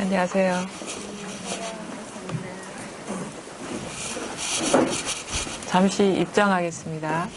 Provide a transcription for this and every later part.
안녕하세요. 잠시 입장하겠습니다.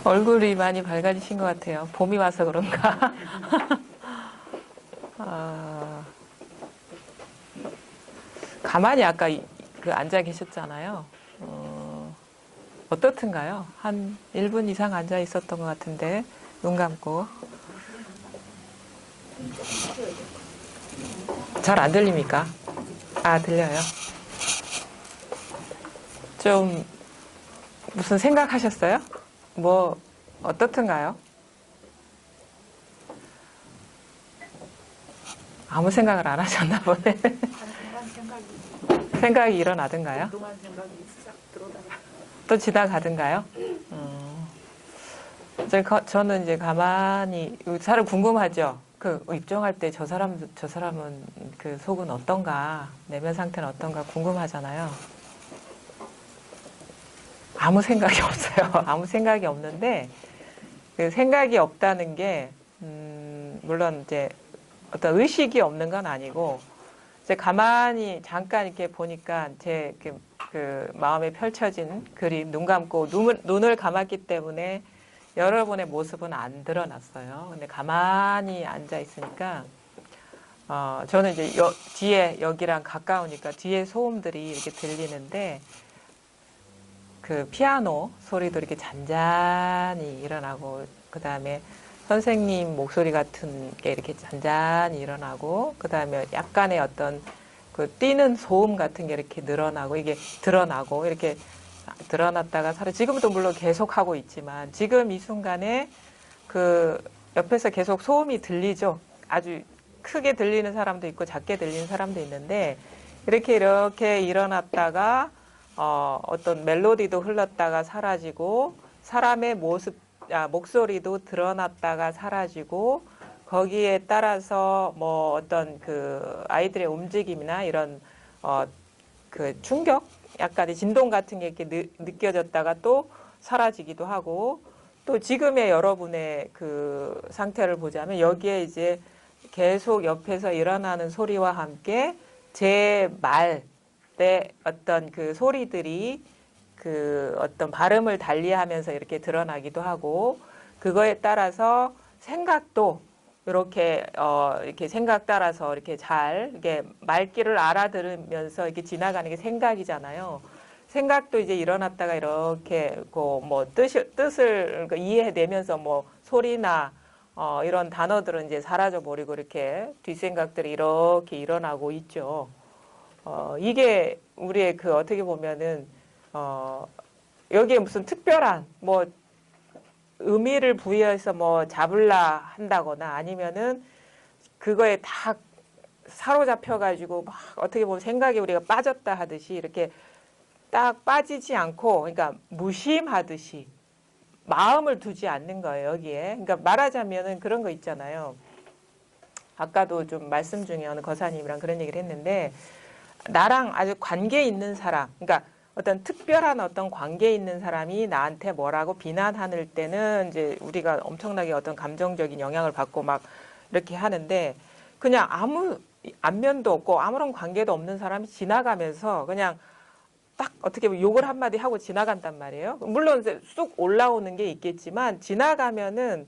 얼굴이 많이 밝아지신 것 같아요. 봄이 와서 그런가? 가만히 아까 앉아 계셨잖아요. 어떻든가요? 한 1분 이상 앉아 있었던 것 같은데, 눈 감고. 잘 안 들립니까? 아, 들려요. 좀, 무슨 생각하셨어요? 뭐, 어떻든가요? 아무 생각을 안 하셨나 보네. 생각이 일어나던가요? 또 지나가던가요? 저는 이제 가만히, 사람 궁금하죠? 입종할 때 저 사람은 그 속은 어떤가, 내면 상태는 어떤가 궁금하잖아요. 아무 생각이 없어요. 아무 생각이 없는데, 그 생각이 없다는 게, 물론 이제 어떤 의식이 없는 건 아니고, 이제 가만히 잠깐 이렇게 보니까 그 마음에 펼쳐진 그림, 눈 감고 눈을 감았기 때문에 여러분의 모습은 안 드러났어요. 근데 가만히 앉아 있으니까, 저는 이제 뒤에 여기랑 가까우니까 뒤에 소음들이 이렇게 들리는데, 그 피아노 소리도 이렇게 잔잔히 일어나고, 그 다음에 선생님 목소리 같은 게 이렇게 잔잔히 일어나고, 그 다음에 약간의 어떤 그 뛰는 소음 같은 게 이렇게 늘어나고, 이게 드러나고, 이렇게 드러났다가 지금도 물론 계속 하고 있지만, 지금 이 순간에 그 옆에서 계속 소음이 들리죠. 아주 크게 들리는 사람도 있고, 작게 들리는 사람도 있는데, 이렇게 일어났다가, 어떤 멜로디도 흘렀다가 사라지고, 사람의 목소리도 드러났다가 사라지고, 거기에 따라서 뭐 어떤 그 아이들의 움직임이나 이런, 그 충격? 약간의 진동 같은 게 이렇게 느껴졌다가 또 사라지기도 하고, 또 지금의 여러분의 그 상태를 보자면 여기에 이제 계속 옆에서 일어나는 소리와 함께 제 말의 어떤 그 소리들이 그 어떤 발음을 달리하면서 이렇게 드러나기도 하고, 그거에 따라서 생각도 이렇게 생각 따라서 이렇게 이렇게 말귀를 알아들으면서 이렇게 지나가는 게 생각이잖아요. 생각도 이제 일어났다가 이렇게 뭐 뜻을 이해내면서 뭐 소리나 이런 단어들은 이제 사라져 버리고 이렇게 뒷생각들이 이렇게 일어나고 있죠. 이게 우리의 그 어떻게 보면은 여기에 무슨 특별한 뭐 의미를 부여해서 뭐 잡으려 한다거나 아니면은 그거에 다 사로잡혀가지고 막 어떻게 보면 생각에 우리가 빠졌다 하듯이 이렇게 딱 빠지지 않고 그러니까 무심하듯이 마음을 두지 않는 거예요, 여기에. 그러니까 말하자면은 그런 거 있잖아요. 아까도 좀 말씀 중에 어느 거사님이랑 그런 얘기를 했는데 나랑 아주 관계 있는 사람, 그러니까 어떤 특별한 어떤 관계 있는 사람이 나한테 뭐라고 비난하는 때는 이제 우리가 엄청나게 어떤 감정적인 영향을 받고 막 이렇게 하는데 그냥 아무 안면도 없고 아무런 관계도 없는 사람이 지나가면서 그냥 딱 어떻게 보면 욕을 한마디 하고 지나간단 말이에요. 물론 이제 쑥 올라오는 게 있겠지만 지나가면은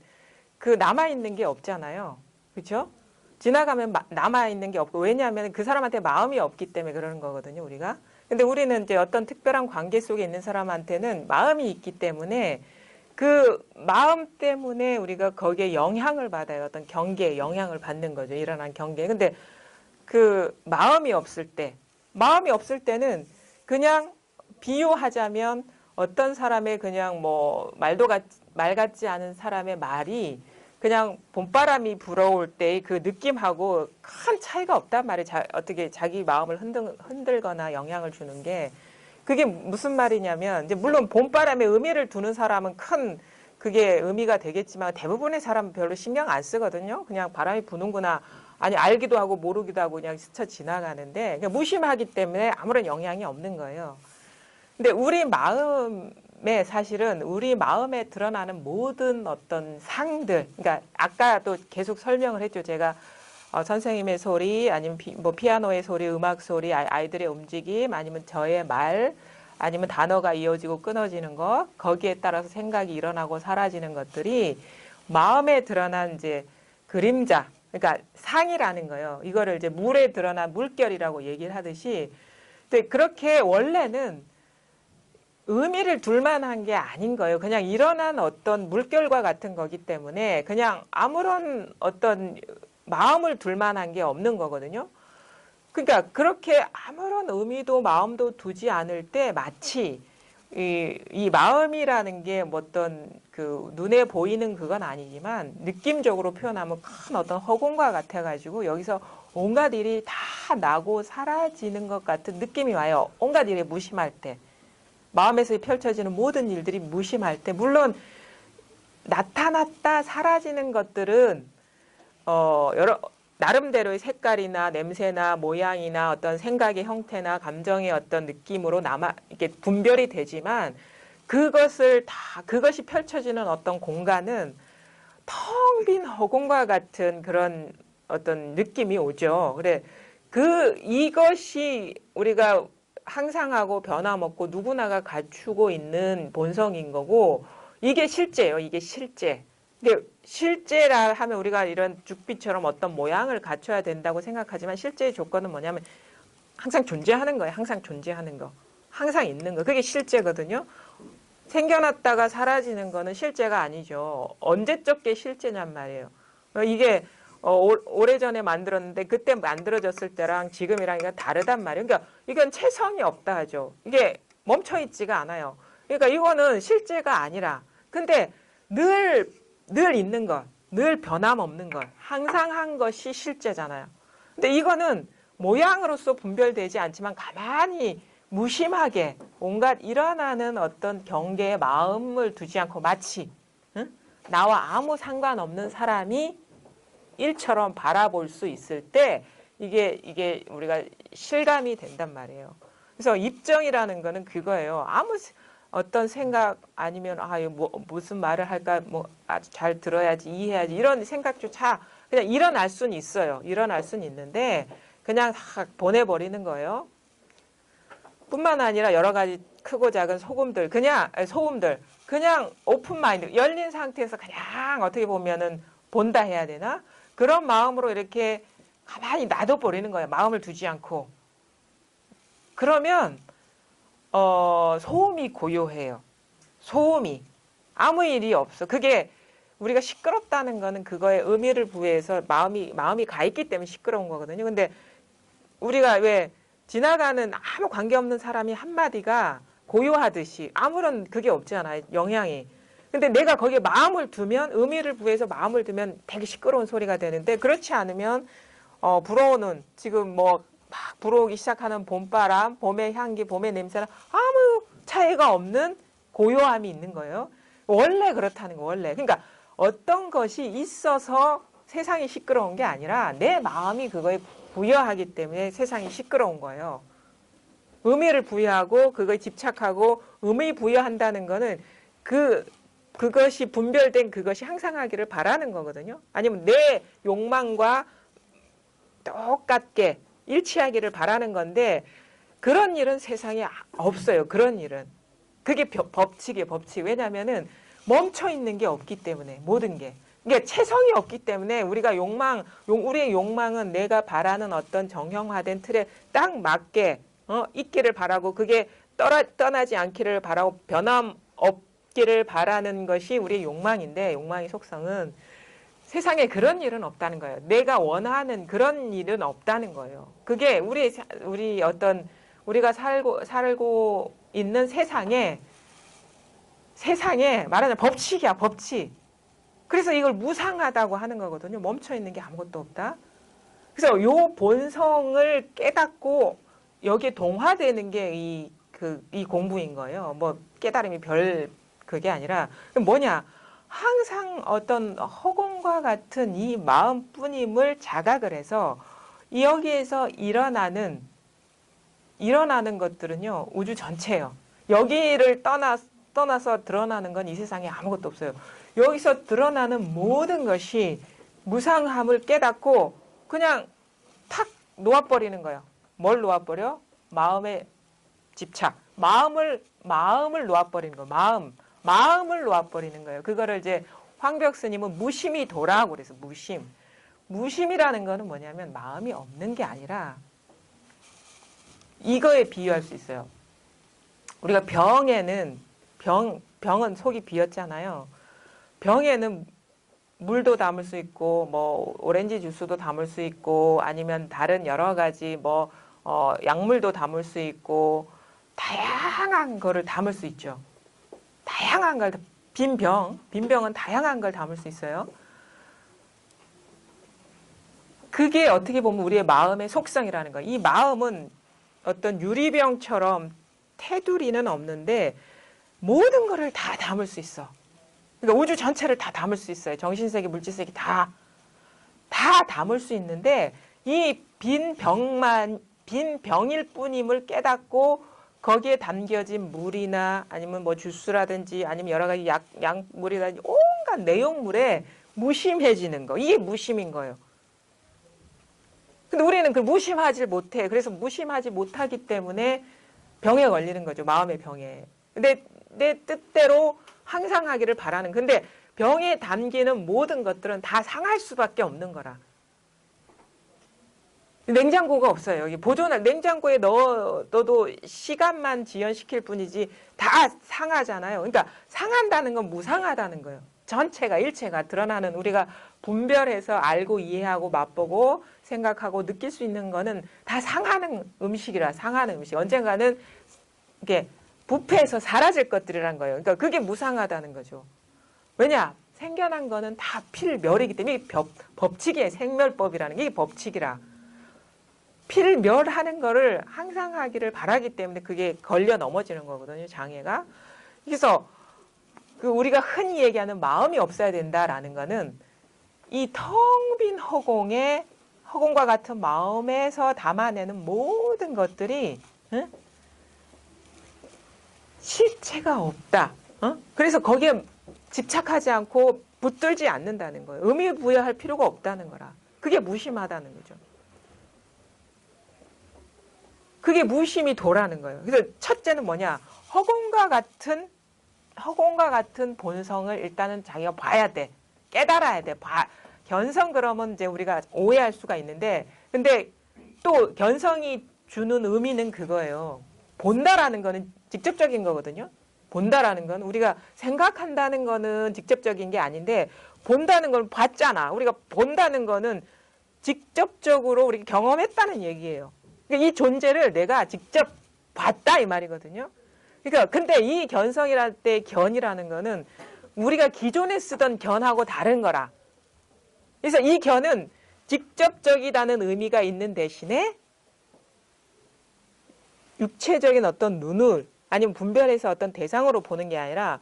그 남아있는 게 없잖아요. 그렇죠? 지나가면 남아있는 게 없고 왜냐하면 그 사람한테 마음이 없기 때문에 그러는 거거든요, 우리가. 근데 우리는 이제 어떤 특별한 관계 속에 있는 사람한테는 마음이 있기 때문에 그 마음 때문에 우리가 거기에 영향을 받아요. 어떤 경계에 영향을 받는 거죠. 일어난 경계에. 근데 그 마음이 없을 때는 그냥 비유하자면 어떤 사람의 그냥 뭐 말 같지 않은 사람의 말이 그냥 봄바람이 불어올 때의 그 느낌하고 큰 차이가 없단 말이에요. 어떻게 자기 마음을 흔들거나 영향을 주는 게 그게 무슨 말이냐면 이제 물론 봄바람에 의미를 두는 사람은 큰 그게 의미가 되겠지만 대부분의 사람은 별로 신경 안 쓰거든요. 그냥 바람이 부는구나. 아니 알기도 하고 모르기도 하고 그냥 스쳐 지나가는데 그냥 무심하기 때문에 아무런 영향이 없는 거예요. 근데 우리 마음에 사실은 우리 마음에 드러나는 모든 어떤 상들, 그러니까 아까도 계속 설명을 했죠. 제가 선생님의 소리, 아니면 뭐 피아노의 소리, 음악 소리, 아이들의 움직임, 아니면 저의 말, 아니면 단어가 이어지고 끊어지는 것, 거기에 따라서 생각이 일어나고 사라지는 것들이 마음에 드러난 이제 그림자, 그러니까 상이라는 거예요. 이거를 이제 물에 드러난 물결이라고 얘기를 하듯이, 근데 그렇게 원래는 의미를 둘 만한 게 아닌 거예요. 그냥 일어난 어떤 물결과 같은 거기 때문에 그냥 아무런 어떤 마음을 둘 만한 게 없는 거거든요. 그러니까 그렇게 아무런 의미도 마음도 두지 않을 때 마치 이 마음이라는 게 뭐 어떤 그 눈에 보이는 그건 아니지만 느낌적으로 표현하면 큰 어떤 허공과 같아가지고 여기서 온갖 일이 다 나고 사라지는 것 같은 느낌이 와요. 온갖 일에 무심할 때. 마음에서 펼쳐지는 모든 일들이 무심할 때 물론 나타났다 사라지는 것들은 여러 나름대로의 색깔이나 냄새나 모양이나 어떤 생각의 형태나 감정의 어떤 느낌으로 이렇게 분별이 되지만 그것이 펼쳐지는 어떤 공간은 텅 빈 허공과 같은 그런 어떤 느낌이 오죠. 그래 이것이 우리가 항상하고 변함없고 누구나가 갖추고 있는 본성인 거고 이게 실제예요. 이게 실제. 근데 실제라 하면 우리가 이런 죽비처럼 어떤 모양을 갖춰야 된다고 생각하지만 실제의 조건은 뭐냐면 항상 존재하는 거예요. 항상 존재하는 거. 항상 있는 거. 그게 실제거든요. 생겨났다가 사라지는 거는 실제가 아니죠. 언제적 게 실제냔 말이에요. 이게 오래전에 만들었는데 그때 만들어졌을 때랑 지금이랑 이게 다르단 말이에요. 그러니까 이건 체성이 없다 하죠. 이게 멈춰있지가 않아요. 그러니까 이거는 실제가 아니라 근데 늘 있는 것, 늘 변함없는 것, 항상 한 것이 실제잖아요. 근데 이거는 모양으로서 분별되지 않지만 가만히 무심하게 온갖 일어나는 어떤 경계에 마음을 두지 않고 마치 나와 아무 상관없는 사람이 일처럼 바라볼 수 있을 때 이게 우리가 실감이 된단 말이에요. 그래서 입정이라는 거는 그거예요. 아무 어떤 생각 아니면 무슨 말을 할까 뭐 아주 잘 들어야지 이해해야지 이런 생각조차 그냥 일어날 수는 있어요. 일어날 수는 있는데 그냥 다 보내버리는 거예요. 뿐만 아니라 여러 가지 크고 작은 소금들 그냥 오픈 마인드 열린 상태에서 그냥 어떻게 보면은 본다 해야 되나 그런 마음으로 이렇게 가만히 놔둬버리는 거예요. 마음을 두지 않고 그러면 소음이 고요해요. 소음이 아무 일이 없어. 그게 우리가 시끄럽다는 거는 그거에 의미를 부여해서 마음이 가 있기 때문에 시끄러운 거거든요. 근데 우리가 왜 지나가는 아무 관계없는 사람이 한마디가 고요하듯이 아무런 그게 없잖아요. 영향이. 근데 내가 거기에 마음을 두면 의미를 부여해서 마음을 두면 되게 시끄러운 소리가 되는데 그렇지 않으면 불어오는 지금 뭐 막 불어오기 시작하는 봄바람, 봄의 향기, 봄의 냄새랑 아무 차이가 없는 고요함이 있는 거예요. 원래 그렇다는 거 원래. 그러니까 어떤 것이 있어서 세상이 시끄러운 게 아니라 내 마음이 그거에 부여하기 때문에 세상이 시끄러운 거예요. 의미를 부여하고 그거에 집착하고 의미 부여한다는 거는 그것이 분별된 그것이 향상하기를 바라는 거거든요. 아니면 내 욕망과 똑같게 일치하기를 바라는 건데 그런 일은 세상에 없어요. 그런 일은. 그게 법칙이에요. 법칙. 왜냐하면은 멈춰 있는 게 없기 때문에 모든 게. 그러니까 체성이 없기 때문에 우리가 우리의 욕망은 내가 바라는 어떤 정형화된 틀에 딱 맞게 있기를 바라고 그게 떠나지 않기를 바라고 변함 없기를 바라는 것이 우리의 욕망인데 욕망의 속성은 세상에 그런 일은 없다는 거예요. 내가 원하는 그런 일은 없다는 거예요. 그게 우리가 살고 있는 세상에 말하자면 법칙이야, 법칙. 그래서 이걸 무상하다고 하는 거거든요. 멈춰 있는 게 아무것도 없다. 그래서 요 본성을 깨닫고 여기에 동화되는 게 이 공부인 거예요. 뭐 깨달음이 그게 아니라 뭐냐? 항상 어떤 허공과 같은 이 마음뿐임을 자각을 해서 여기에서 일어나는 것들은요 우주 전체예요. 여기를 떠나서 드러나는 건 이 세상에 아무것도 없어요. 여기서 드러나는 모든 것이 무상함을 깨닫고 그냥 탁 놓아버리는 거예요. 뭘 놓아버려? 마음의 집착. 마음을 놓아버리는 거예요. 마음을 놓아버리는 거예요. 그거를 이제 황벽 스님은 무심이 도라고 그래서 무심. 무심이라는 거는 뭐냐면 마음이 없는 게 아니라 이거에 비유할 수 있어요. 우리가 병은 속이 비었잖아요. 병에는 물도 담을 수 있고 뭐 오렌지 주스도 담을 수 있고 아니면 다른 여러 가지 약물도 담을 수 있고 다양한 거를 담을 수 있죠. 다양한 걸 빈병은 다양한 걸 담을 수 있어요. 그게 어떻게 보면 우리의 마음의 속성이라는 거예요. 이 마음은 어떤 유리병처럼 테두리는 없는데 모든 거를 다 담을 수 있어. 그러니까 우주 전체를 다 담을 수 있어요. 정신세계, 물질세계 다 담을 수 있는데 이 빈 병일 뿐임을 깨닫고 거기에 담겨진 물이나 아니면 뭐 주스라든지 아니면 여러 가지 약물이라든지 온갖 내용물에 무심해지는 거. 이게 무심인 거예요. 근데 우리는 그 무심하지 못해. 그래서 무심하지 못하기 때문에 병에 걸리는 거죠. 마음의 병에. 근데 내 뜻대로 항상하기를 바라는. 근데 병에 담기는 모든 것들은 다 상할 수밖에 없는 거라. 냉장고가 없어요. 여기 냉장고에 넣어도 시간만 지연시킬 뿐이지 다 상하잖아요. 그러니까 상한다는 건 무상하다는 거예요. 전체가 일체가 드러나는 우리가 분별해서 알고 이해하고 맛보고 생각하고 느낄 수 있는 거는 다 상하는 음식이라 상하는 음식. 언젠가는 이게 부패해서 사라질 것들이란 거예요. 그러니까 그게 무상하다는 거죠. 왜냐? 생겨난 거는 다 필멸이기 때문에 이게 법칙이에요. 생멸법이라는 게 이게 법칙이라. 필멸하는 거를 항상 하기를 바라기 때문에 그게 걸려 넘어지는 거거든요. 장애가. 그래서 우리가 흔히 얘기하는 마음이 없어야 된다라는 거는 이 텅 빈 허공과 같은 마음에서 담아내는 모든 것들이 실체가 없다. 그래서 거기에 집착하지 않고 붙들지 않는다는 거예요. 의미 부여할 필요가 없다는 거라. 그게 무심하다는 거죠. 그게 무심이 도라는 거예요. 그래서 첫째는 뭐냐? 허공과 같은 본성을 일단은 자기가 봐야 돼. 깨달아야 돼. 견성 그러면 이제 우리가 오해할 수가 있는데, 근데 또 견성이 주는 의미는 그거예요. 본다라는 거는 직접적인 거거든요. 본다라는 건 우리가 생각한다는 거는 직접적인 게 아닌데, 본다는 건 봤잖아. 우리가 본다는 거는 직접적으로 우리가 경험했다는 얘기예요. 그러니까 이 존재를 내가 직접 봤다 이 말이거든요. 그러니까 근데 이 견성이랄 때 견이라는 거는 우리가 기존에 쓰던 견하고 다른 거라. 그래서 이 견은 직접적이라는 의미가 있는 대신에 육체적인 어떤 눈을 아니면 분별해서 어떤 대상으로 보는 게 아니라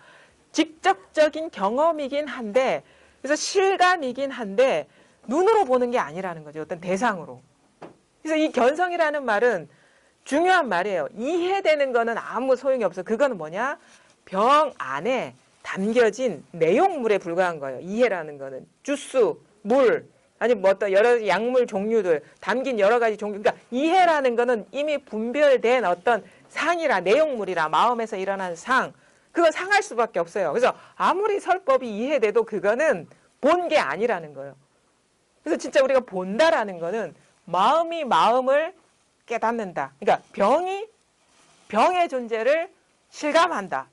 직접적인 경험이긴 한데 그래서 실감이긴 한데 눈으로 보는 게 아니라는 거죠. 어떤 대상으로. 그래서 이 견성이라는 말은 중요한 말이에요. 이해되는 거는 아무 소용이 없어. 그거는 뭐냐? 병 안에 담겨진 내용물에 불과한 거예요. 이해라는 거는. 주스, 물, 아니 뭐 어떤 여러 약물 종류들 담긴 여러 가지 종류. 그러니까 이해라는 거는 이미 분별된 어떤 상이라 내용물이라 마음에서 일어난 상. 그건 상할 수밖에 없어요. 그래서 아무리 설법이 이해돼도 그거는 본 게 아니라는 거예요. 그래서 진짜 우리가 본다라는 거는 마음이 마음을 깨닫는다. 그러니까 병이 병의 존재를 실감한다.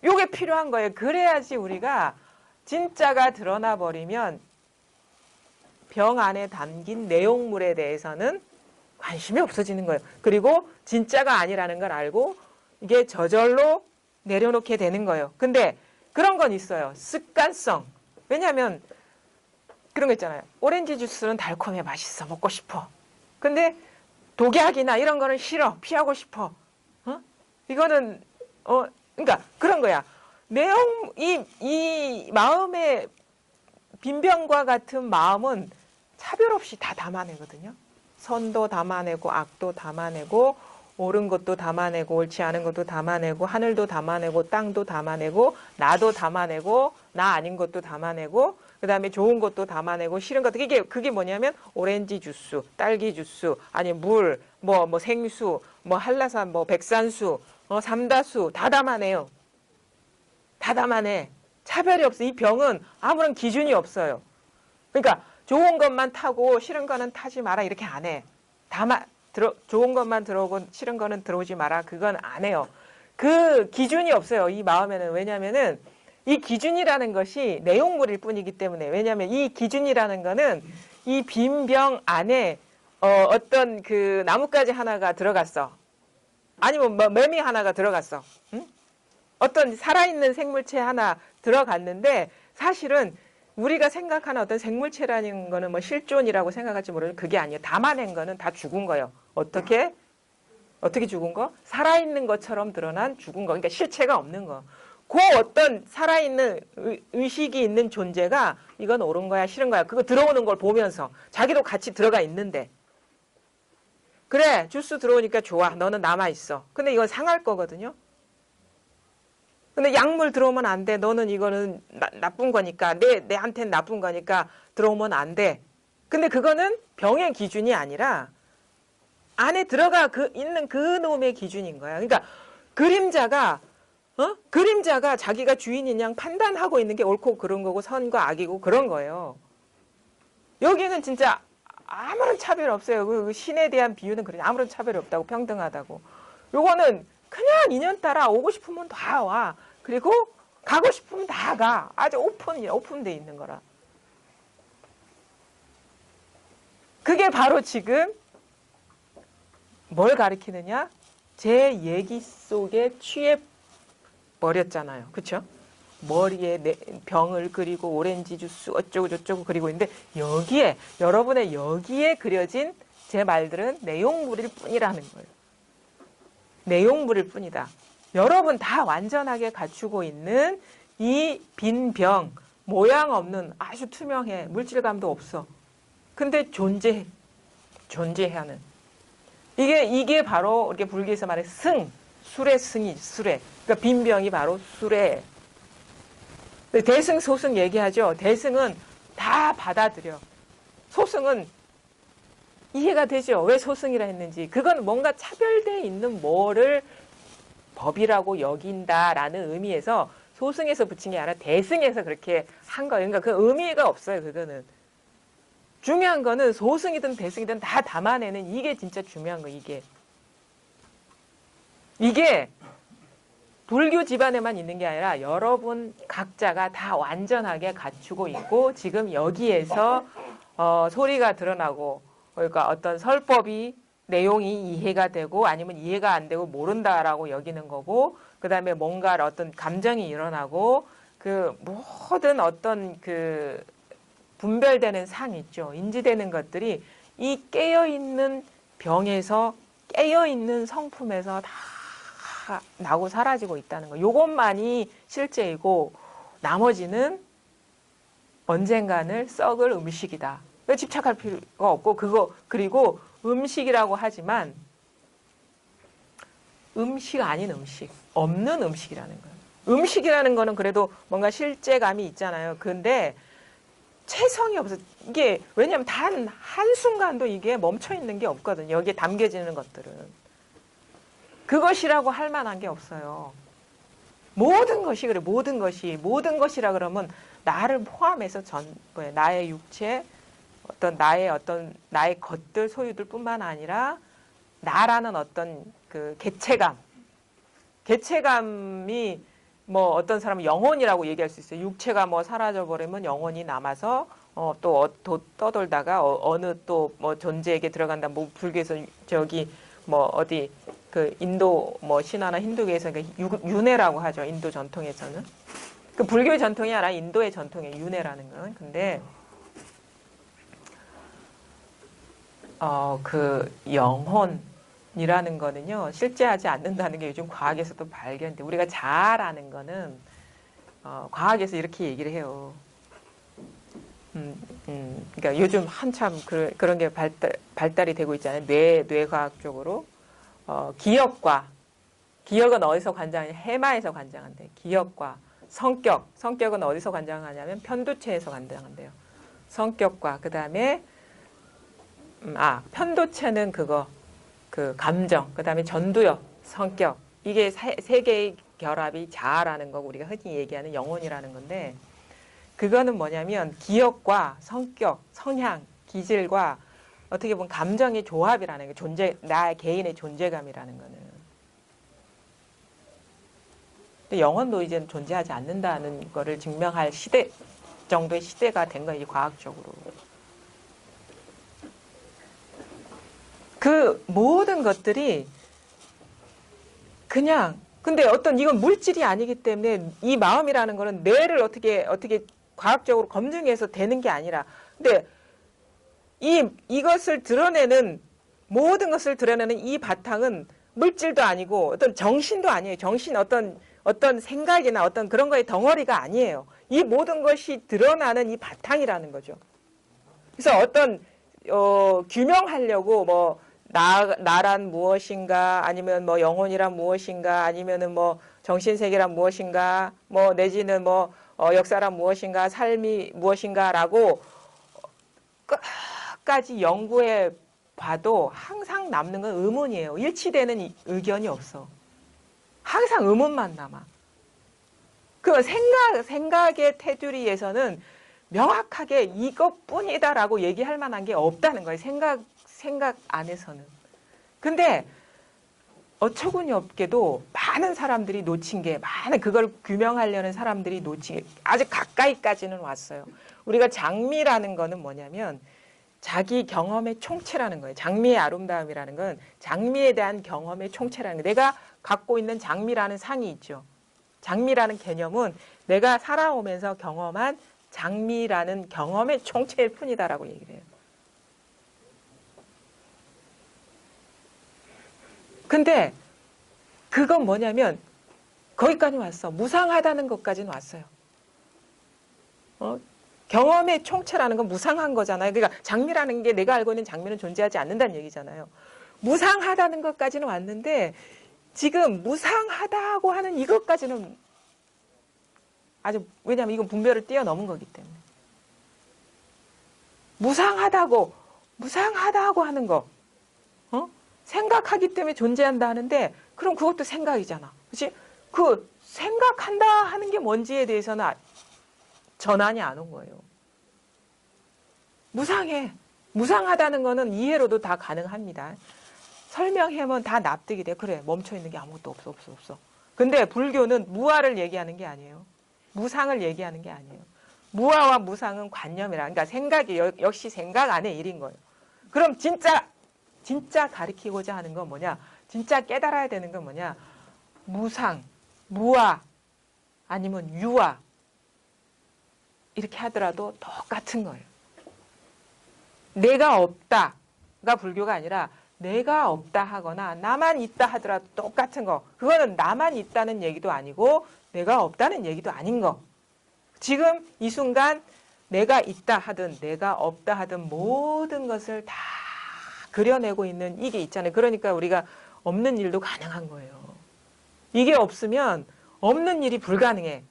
요게 필요한 거예요. 그래야지 우리가 진짜가 드러나 버리면 병 안에 담긴 내용물에 대해서는 관심이 없어지는 거예요. 그리고 진짜가 아니라는 걸 알고 이게 저절로 내려놓게 되는 거예요. 근데 그런 건 있어요. 습관성. 왜냐하면 그런 거 있잖아요. 오렌지 주스는 달콤해 맛있어 먹고 싶어. 근데 독약이나 이런 거는 싫어 피하고 싶어. 이거는 그러니까 그런 거야. 내용 이 마음의 빈병과 같은 마음은 차별 없이 다 담아내거든요. 선도 담아내고 악도 담아내고 옳은 것도 담아내고 옳지 않은 것도 담아내고 하늘도 담아내고 땅도 담아내고 나도 담아내고 나 아닌 것도 담아내고 그다음에 좋은 것도 담아내고 싫은 것도 그게 뭐냐면 오렌지 주스, 딸기 주스, 아니 물, 뭐 생수, 뭐 한라산, 뭐 백산수, 삼다수 다 담아내요. 다 담아내. 차별이 없어. 이 병은 아무런 기준이 없어요. 그러니까 좋은 것만 타고 싫은 거는 타지 마라 이렇게 안 해. 좋은 것만 들어오고 싫은 거는 들어오지 마라. 그건 안 해요. 그 기준이 없어요. 이 마음에는. 왜냐면은 이 기준이라는 것이 내용물일 뿐이기 때문에. 왜냐하면 이 기준이라는 거는 이 빈 병 안에 어떤 그 나뭇가지 하나가 들어갔어. 아니면 뭐 매미 하나가 들어갔어. 응? 어떤 살아있는 생물체 하나 들어갔는데 사실은 우리가 생각하는 어떤 생물체라는 거는 뭐 실존이라고 생각할지 모르지만 그게 아니에요. 담아낸 거는 다 죽은 거예요. 어떻게 죽은 거? 살아있는 것처럼 드러난 죽은 거. 그러니까 실체가 없는 거. 그 어떤 살아있는 의식이 있는 존재가 이건 옳은 거야 싫은 거야 그거 들어오는 걸 보면서 자기도 같이 들어가 있는데 그래 주스 들어오니까 좋아 너는 남아있어. 근데 이건 상할 거거든요. 근데 약물 들어오면 안 돼. 너는 이거는 나쁜 거니까 내한테는 나쁜 거니까 들어오면 안 돼. 근데 그거는 병의 기준이 아니라 안에 들어가 있는 그 놈의 기준인 거야. 그러니까 그림자가 자기가 주인인 양 판단하고 있는 게 옳고 그런 거고 선과 악이고 그런 거예요. 여기는 진짜 아무런 차별 없어요. 그 신에 대한 비유는 그래. 아무런 차별이 없다고 평등하다고. 요거는 그냥 인연 따라 오고 싶으면 다 와. 그리고 가고 싶으면 다 가. 아주 오픈돼 있는 거라. 그게 바로 지금 뭘 가리키느냐? 제 얘기 속에 취해 버렸잖아요. 그렇죠? 머리에 병을 그리고 오렌지 주스 어쩌고 저쩌고 그리고 있는데 여러분의 여기에 그려진 제 말들은 내용물일 뿐이라는 거예요. 내용물일 뿐이다. 여러분 다 완전하게 갖추고 있는 이 빈 병, 모양 없는 아주 투명해. 물질감도 없어. 근데 존재하는. 이게 바로 이렇게 불교에서 말해 술의 승이 술의. 그러니까 빈 병이 바로 술의. 대승, 소승 얘기하죠. 대승은 다 받아들여. 소승은 이해가 되죠. 왜 소승이라 했는지. 그건 뭔가 차별되어 있는 뭐를 법이라고 여긴다라는 의미에서 소승에서 붙인 게 아니라 대승에서 그렇게 한 거예요. 그러니까 그 의미가 없어요. 그거는. 중요한 거는 소승이든 대승이든 다 담아내는 이게 진짜 중요한 거예요. 이게 불교 집안에만 있는 게 아니라 여러분 각자가 다 완전하게 갖추고 있고 지금 여기에서 소리가 드러나고 그러니까 어떤 설법이 내용이 이해가 되고 아니면 이해가 안 되고 모른다라고 여기는 거고, 그 다음에 뭔가 어떤 감정이 일어나고, 그 모든 어떤 그 분별되는 상 있죠. 인지되는 것들이 이 깨어있는 병에서, 깨어있는 성품에서 다 나고 사라지고 있다는 거. 요것만이 실제이고 나머지는 언젠가는 썩을 음식이다. 집착할 필요가 없고, 그리고 음식이라고 하지만 음식 아닌 음식, 없는 음식이라는 거예요. 음식이라는 거는 그래도 뭔가 실제감이 있잖아요. 근데 체성이 없어. 이게 왜냐하면 단 한순간도 이게 멈춰 있는 게 없거든요. 여기에 담겨지는 것들은. 그것이라고 할 만한 게 없어요. 모든 것이 그래. 모든 것이라 그러면 나를 포함해서 나의 육체, 나의 것들, 소유들뿐만 아니라 나라는 어떤 그 개체감이 뭐 어떤 사람은 영혼이라고 얘기할 수 있어요. 육체가 뭐 사라져 버리면 영혼이 남아서 또 떠돌다가 어느 또 뭐 존재에게 들어간다. 뭐 불교에서 저기 뭐 어디 그 인도 뭐 신화나 힌두교에서 윤회라고 하죠. 인도 전통에서는. 그 불교의 전통이 아니라 인도의 전통의 윤회라는 건. 근데 그 영혼이라는 거는요, 실제하지 않는다는 게 요즘 과학에서도 발견돼. 우리가 자아라는 거는, 과학에서 이렇게 얘기를 해요. 그러니까 요즘 한참 그런 게 발달이 되고 있잖아요. 뇌과학적으로. 기억은 어디서 관장하냐? 해마에서 관장한대. 기억과 성격은 어디서 관장하냐면 편도체에서 관장한대요. 성격과, 그 다음에 편도체는 그 감정, 그 다음에 전두엽, 성격. 이게 세 개의 결합이 자아라는 거고, 우리가 흔히 얘기하는 영혼이라는 건데, 그거는 뭐냐면 기억과 성격, 성향, 기질과 어떻게 보면 감정의 조합이라는 게 나의 개인의 존재감이라는 거는. 근데 영혼도 이제 존재하지 않는다는 거를 증명할 정도의 시대가 된 거예요, 과학적으로. 그 모든 것들이 그냥, 근데 이건 물질이 아니기 때문에 이 마음이라는 거는 뇌를 어떻게 과학적으로 검증해서 되는 게 아니라, 근데 이것을 드러내는, 모든 것을 드러내는 이 바탕은 물질도 아니고 어떤 정신도 아니에요. 어떤 생각이나 어떤 그런 거의 덩어리가 아니에요. 이 모든 것이 드러나는 이 바탕이라는 거죠. 그래서 규명하려고 뭐 나란 무엇인가, 아니면 뭐 영혼이란 무엇인가, 아니면은 뭐 정신세계란 무엇인가, 뭐 내지는 뭐 역사란 무엇인가, 삶이 무엇인가라고 끝까지 연구해 봐도 항상 남는 건 의문이에요. 일치되는 의견이 없어. 항상 의문만 남아. 그 생각의 테두리에서는 명확하게 이것뿐이다라고 얘기할 만한 게 없다는 거예요. 생각 안에서는. 근데 어처구니 없게도 많은 사람들이 놓친 게, 그걸 규명하려는 사람들이 놓친 게 아주 가까이까지는 왔어요. 우리가 장미라는 거는 뭐냐면 자기 경험의 총체라는 거예요. 장미의 아름다움이라는 건 장미에 대한 경험의 총체라는 거예요. 내가 갖고 있는 장미라는 상이 있죠. 장미라는 개념은 내가 살아오면서 경험한 장미라는 경험의 총체일 뿐이다라고 얘기를 해요. 근데 그건 뭐냐면 거기까지 왔어. 무상하다는 것까지는 왔어요. 경험의 총체라는 건 무상한 거잖아요. 그러니까 장미라는 게, 내가 알고 있는 장미는 존재하지 않는다는 얘기잖아요. 무상하다는 것까지는 왔는데 지금 무상하다고 하는 이것까지는 왜냐하면 이건 분별을 뛰어넘은 거기 때문에. 무상하다고 하는 거, 생각하기 때문에 존재한다 하는데, 그럼 그것도 생각이잖아. 그렇지? 그 생각한다 하는 게 뭔지에 대해서는 전환이 안 온 거예요. 무상해. 무상하다는 거는 이해로도 다 가능합니다. 설명하면 다 납득이 돼. 그래, 멈춰있는 게 아무것도 없어. 근데 불교는 무아를 얘기하는 게 아니에요. 무상을 얘기하는 게 아니에요. 무아와 무상은 관념이라. 그러니까 생각이, 역시 생각 안의 일인 거예요. 그럼 진짜 가르치고자 하는 건 뭐냐? 진짜 깨달아야 되는 건 뭐냐? 무상, 무아, 아니면 유아. 이렇게 하더라도 똑같은 거예요. 내가 없다가 불교가 아니라 내가 없다 하거나 나만 있다 하더라도 똑같은 거. 그거는 나만 있다는 얘기도 아니고 내가 없다는 얘기도 아닌 거. 지금 이 순간 내가 있다 하든 내가 없다 하든 모든 것을 다 그려내고 있는 이게 있잖아요. 그러니까 우리가 없는 일도 가능한 거예요. 이게 없으면 없는 일이 불가능해.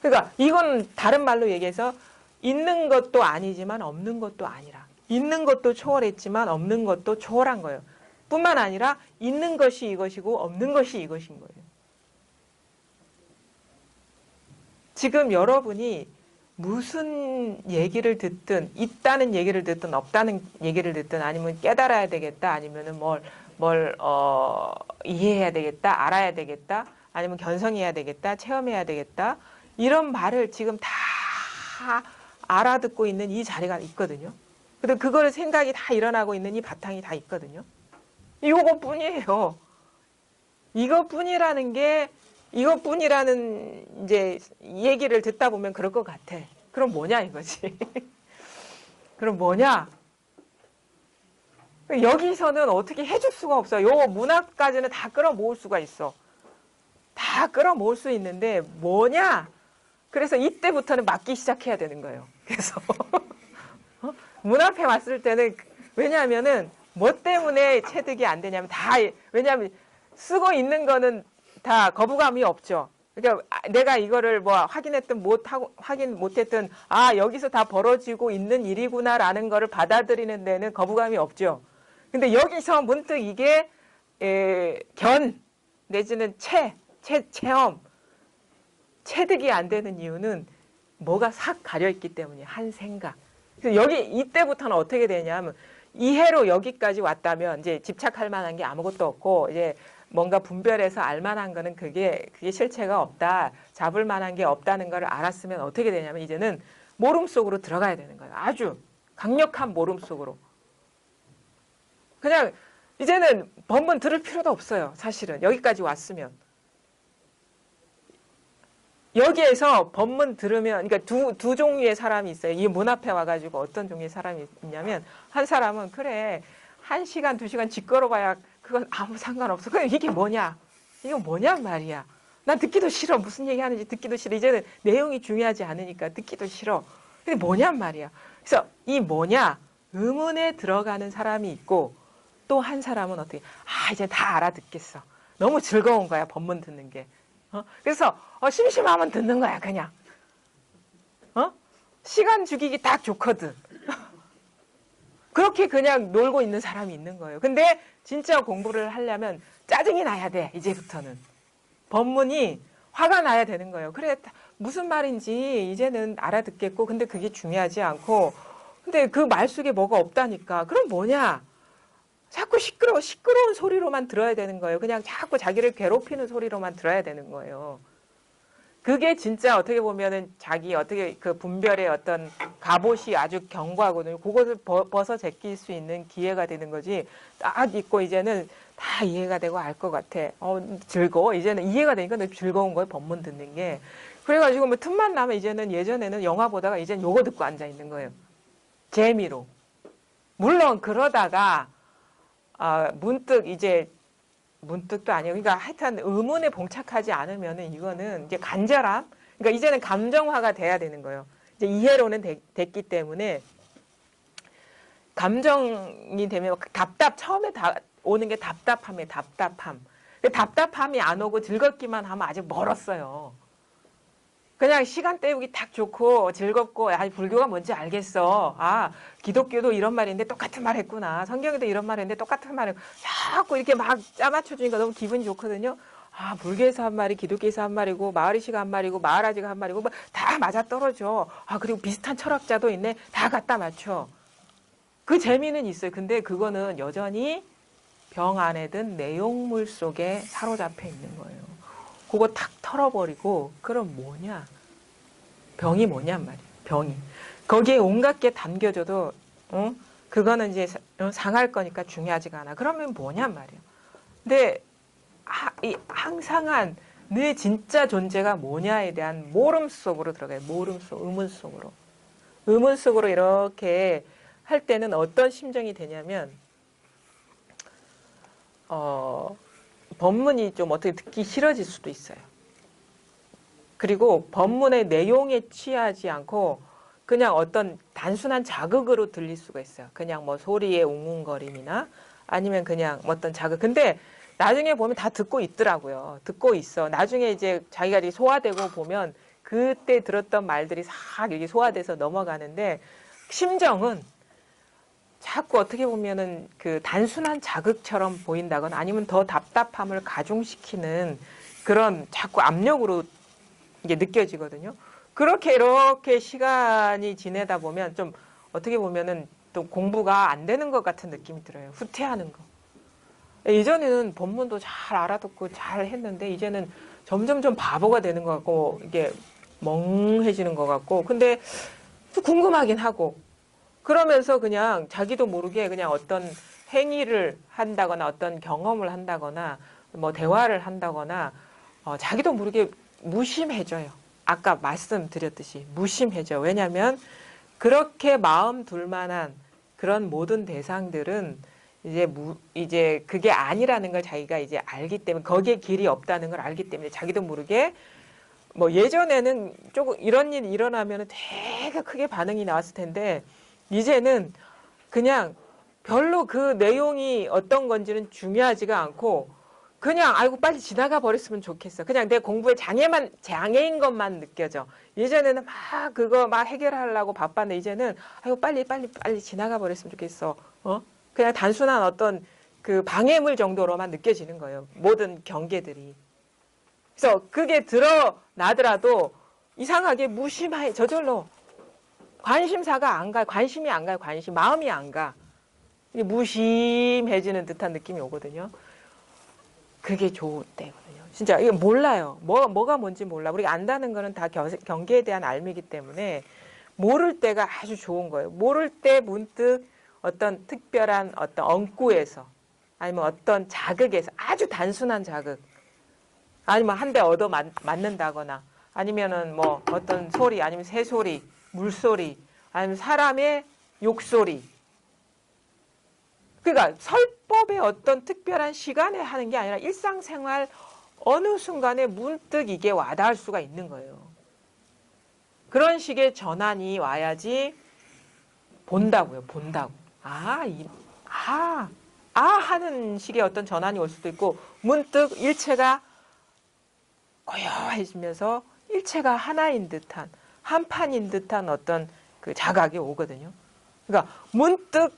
그러니까 이건 다른 말로 얘기해서 있는 것도 아니지만 없는 것도 아니라, 있는 것도 초월했지만 없는 것도 초월한 거예요. 뿐만 아니라 있는 것이 이것이고 없는 것이 이것인 거예요. 지금 여러분이 무슨 얘기를 듣든, 있다는 얘기를 듣든 없다는 얘기를 듣든, 아니면 깨달아야 되겠다, 아니면은 이해해야 되겠다, 알아야 되겠다, 아니면 견성해야 되겠다, 체험해야 되겠다, 이런 말을 지금 다 알아듣고 있는 이 자리가 있거든요. 근데 그걸 생각이 다 일어나고 있는 이 바탕이 다 있거든요. 이것뿐이에요. 이것뿐이라는 이제 얘기를 듣다 보면 그럴 것 같아. 그럼 뭐냐 이거지. 그럼 뭐냐? 여기서는 어떻게 해줄 수가 없어요. 요 문학까지는 다 끌어모을 수가 있어. 다 끌어모을 수 있는데 뭐냐? 그래서 이때부터는 맞기 시작해야 되는 거예요. 그래서 문 앞에 왔을 때는, 왜냐하면은 뭐 때문에 체득이 안 되냐면 왜냐하면 쓰고 있는 거는 다 거부감이 없죠. 그러니까 내가 이거를 뭐 확인 못했든 여기서 다 벌어지고 있는 일이구나라는 거를 받아들이는 데는 거부감이 없죠. 근데 여기서 문득 이게 내지는 체험, 체득이 안 되는 이유는 뭐가 싹 가려있기 때문이에요. 한 생각. 그래서 이때부터는 어떻게 되냐면, 이해로 여기까지 왔다면 이제 집착할 만한 게 아무것도 없고, 이제 뭔가 분별해서 알 만한 거는 그게 실체가 없다, 잡을 만한 게 없다는 걸 알았으면 어떻게 되냐면, 이제는 모름 속으로 들어가야 되는 거예요. 아주 강력한 모름 속으로. 그냥 이제는 법문 들을 필요도 없어요. 사실은 여기까지 왔으면. 여기에서 법문 들으면, 그러니까 두 종류의 사람이 있어요. 이 문 앞에 와가지고 어떤 종류의 사람이 있냐면, 한 사람은 그래 1시간 2시간 뒷걸어봐야 그건 아무 상관없어. 그럼 이게 뭐냐? 이거 뭐냔 말이야. 난 듣기도 싫어. 무슨 얘기하는지 듣기도 싫어. 이제는 내용이 중요하지 않으니까 듣기도 싫어. 근데 뭐냔 말이야. 그래서 이 뭐냐? 의문에 들어가는 사람이 있고, 또 한 사람은 어떻게, 이제 다 알아듣겠어. 너무 즐거운 거야, 법문 듣는 게. 그래서 심심하면 듣는 거야, 그냥. 시간 죽이기 딱 좋거든. 그렇게 그냥 놀고 있는 사람이 있는 거예요. 근데 진짜 공부를 하려면 짜증이 나야 돼, 이제부터는. 법문이 화가 나야 되는 거예요. 그래, 무슨 말인지 이제는 알아듣겠고, 근데 그게 중요하지 않고, 근데 그 말 속에 뭐가 없다니까. 그럼 뭐냐? 자꾸 시끄러운 소리로만 들어야 되는 거예요. 그냥 자꾸 자기를 괴롭히는 소리로만 들어야 되는 거예요. 그게 진짜 어떻게 보면은 그 분별의 어떤 갑옷이 아주 견고하거든요. 그것을 벗어 제낄 수 있는 기회가 되는 거지. 딱 있고 이제는 다 이해가 되고 알 것 같아. 즐거워. 이제는 이해가 되니까 너무 즐거운 거예요. 법문 듣는 게. 그래가지고 뭐 틈만 나면 이제는, 예전에는 영화 보다가 이제는 요거 듣고 앉아 있는 거예요. 재미로. 물론 그러다가 문득도 아니고, 그러니까 하여튼 의문에 봉착하지 않으면은 이거는 이제 간절함, 그러니까 이제는 감정화가 돼야 되는 거예요. 이제 이해로는 됐기 때문에 감정이 되면 처음에 오는 게 답답함이에요. 답답함. 답답함이 안 오고 즐겁기만 하면 아직 멀었어요. 그냥 시간 때우기 딱 좋고 즐겁고, 불교가 뭔지 알겠어. 기독교도 이런 말인데 똑같은 말 했구나. 성경에도 이런 말 했는데 똑같은 말 했고, 자꾸 이렇게 막 짜맞춰주니까 너무 기분이 좋거든요. 불교에서 한 말이 기독교에서 한 말이고, 마하리시가 한 말이고, 마하라지가 한 말이고, 뭐 다 맞아떨어져. 그리고 비슷한 철학자도 있네. 다 갖다 맞춰. 그 재미는 있어요. 근데 그거는 여전히 병 안에 든 내용물 속에 사로잡혀 있는 거예요. 그거 탁 털어버리고, 그럼 뭐냐? 병이 뭐냔 말이에요. 병이. 거기에 온갖 게 담겨져도 그거는 이제 상할 거니까 중요하지가 않아. 그러면 뭐냔 말이에요. 근데 이 항상한 내 진짜 존재가 뭐냐에 대한 모름 속으로 들어가요. 모름 속, 의문 속으로. 의문 속으로 이렇게 할 때는 어떤 심정이 되냐면 법문이 좀 어떻게 듣기 싫어질 수도 있어요. 그리고 법문의 내용에 취하지 않고 그냥 어떤 단순한 자극으로 들릴 수가 있어요. 그냥 뭐 소리의 웅웅거림이나 아니면 그냥 어떤 자극. 근데 나중에 보면 다 듣고 있더라고요. 듣고 있어. 나중에 이제 자기가 이렇게 소화되고 보면 그때 들었던 말들이 싹 이렇게 소화돼서 넘어가는데 심정은 자꾸 어떻게 보면은 그 단순한 자극처럼 보인다거나 아니면 더 답답함을 가중시키는 그런 자꾸 압력으로 이게 느껴지거든요. 그렇게 이렇게 시간이 지내다 보면 좀 어떻게 보면은 또 공부가 안 되는 것 같은 느낌이 들어요. 후퇴하는 거. 예전에는 법문도 잘 알아듣고 잘 했는데 이제는 점점 좀 바보가 되는 것 같고 이게 멍해지는 것 같고 근데 궁금하긴 하고 그러면서 그냥 자기도 모르게 그냥 어떤 행위를 한다거나 어떤 경험을 한다거나 뭐 대화를 한다거나 자기도 모르게 무심해져요. 아까 말씀드렸듯이 무심해져. 왜냐하면 그렇게 마음 둘 만한 그런 모든 대상들은 이제 그게 아니라는 걸 자기가 이제 알기 때문에 거기에 길이 없다는 걸 알기 때문에 자기도 모르게 뭐 예전에는 조금 이런 일이 일어나면 되게 크게 반응이 나왔을 텐데 이제는 그냥 별로 그 내용이 어떤 건지는 중요하지가 않고 그냥 아이고 빨리 지나가 버렸으면 좋겠어. 그냥 내 공부에 장애인 것만 느껴져. 예전에는 막 그거 막 해결하려고 바빴는데 이제는 아이고 빨리 지나가 버렸으면 좋겠어. 그냥 단순한 어떤 그 방해물 정도로만 느껴지는 거예요. 모든 경계들이. 그래서 그게 드러나더라도 이상하게 무심하게 저절로 관심사가 안 가요. 관심이 안 가요. 마음이 안 가. 무심해지는 듯한 느낌이 오거든요. 그게 좋을 때거든요. 진짜 이거 몰라요. 뭐가 뭔지 몰라. 우리가 안다는 거는 다 경계에 대한 알미기 때문에 모를 때가 아주 좋은 거예요. 모를 때 문득 어떤 특별한 어떤 엉구에서 아니면 어떤 자극에서 아주 단순한 자극 아니면 한 대 얻어 맞는다거나 아니면은 뭐 어떤 소리 아니면 새소리 물소리 아니면 사람의 욕소리 그러니까 설법의 어떤 특별한 시간에 하는 게 아니라 일상생활 어느 순간에 문득 이게 와닿을 수가 있는 거예요. 그런 식의 전환이 와야지 본다고요. 본다고. 하는 식의 어떤 전환이 올 수도 있고 문득 일체가 고요해지면서 일체가 하나인 듯한 한판인 듯한 어떤 그 자각이 오거든요. 그러니까 문득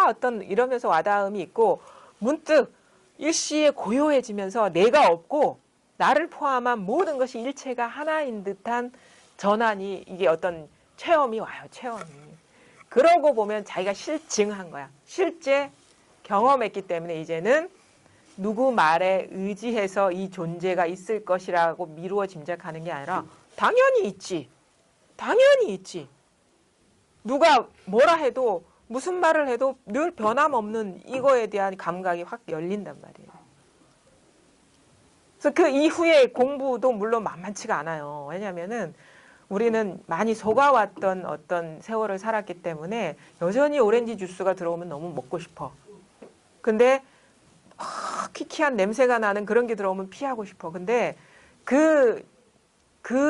어떤 이러면서 와닿음이 있고 문득 일시에 고요해지면서 내가 없고 나를 포함한 모든 것이 일체가 하나인 듯한 전환이 이게 어떤 체험이 와요. 체험이. 그러고 보면 자기가 실증한 거야. 실제 경험했기 때문에 이제는 누구 말에 의지해서 이 존재가 있을 것이라고 미루어 짐작하는 게 아니라 당연히 있지. 당연히 있지. 누가 뭐라 해도 무슨 말을 해도 늘 변함없는 이거에 대한 감각이 확 열린단 말이에요. 그래서 그 이후에 공부도 물론 만만치가 않아요. 왜냐하면은 우리는 많이 속아왔던 어떤 세월을 살았기 때문에 여전히 오렌지 주스가 들어오면 너무 먹고 싶어. 근데 키키한 냄새가 나는 그런 게 들어오면 피하고 싶어. 근데 그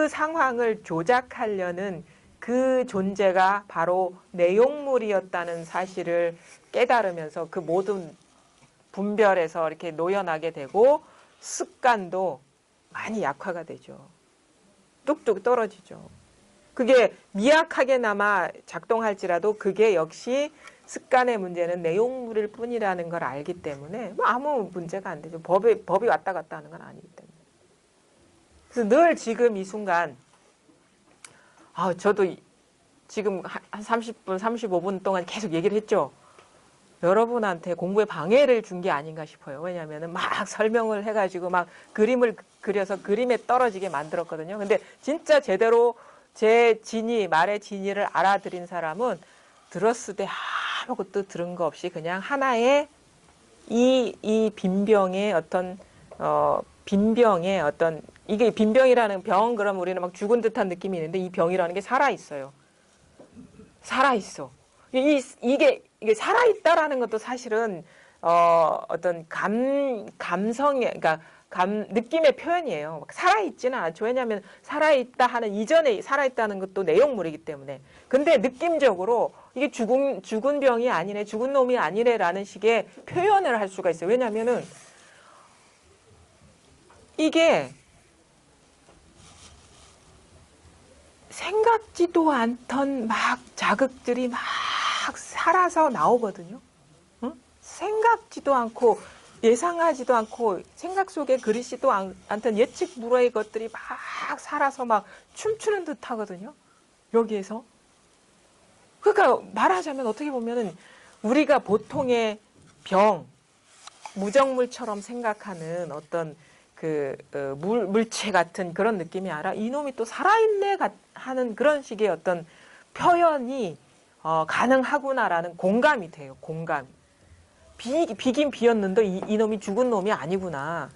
상황을 조작하려는 그 존재가 바로 내용물이었다는 사실을 깨달으면서 그 모든 분별에서 이렇게 노연하게 되고 습관도 많이 약화가 되죠. 뚝뚝 떨어지죠. 그게 미약하게나마 작동할지라도 그게 역시 습관의 문제는 내용물일 뿐이라는 걸 알기 때문에 아무 문제가 안 되죠. 법이 왔다 갔다 하는 건 아니기 때문에. 그래서 늘 지금 이 순간 저도 지금 한 30분, 35분 동안 계속 얘기를 했죠. 여러분한테 공부에 방해를 준 게 아닌가 싶어요. 왜냐하면 막 설명을 해가지고 막 그림을 그려서 그림에 떨어지게 만들었거든요. 근데 진짜 제대로 제 진위, 말의 진위를 알아들인 사람은 들었을 때 아무것도 들은 거 없이 그냥 하나의 이 빈병의 어떤 빈병의 어떤 이게 빈병이라는 병 그럼 우리는 막 죽은 듯한 느낌이 있는데 이 병이라는 게 살아 있어요. 살아 있어. 이게 살아 있다라는 것도 사실은 어떤 감성의 그러니까 느낌의 표현이에요. 살아 있지는 않죠. 왜냐하면 살아 있다 하는 이전에 살아 있다는 것도 내용물이기 때문에. 근데 느낌적으로 이게 죽은 병이 아니네, 죽은 놈이 아니네라는 식의 표현을 할 수가 있어요. 왜냐하면은 이게 생각지도 않던 막 자극들이 막 살아서 나오거든요. 응? 생각지도 않고 예상하지도 않고 생각 속에 그리지도 않던 예측 불허의 것들이 막 살아서 막 춤추는 듯 하거든요. 여기에서. 그러니까 말하자면 어떻게 보면은 우리가 보통의 병, 무정물처럼 생각하는 어떤 물체 같은 그런 느낌이 아니라 이놈이 또 살아있네 하는 그런 식의 어떤 표현이 가능하구나라는 공감이 돼요. 공감. 비긴 비었는데 이놈이 죽은 놈이 아니구나.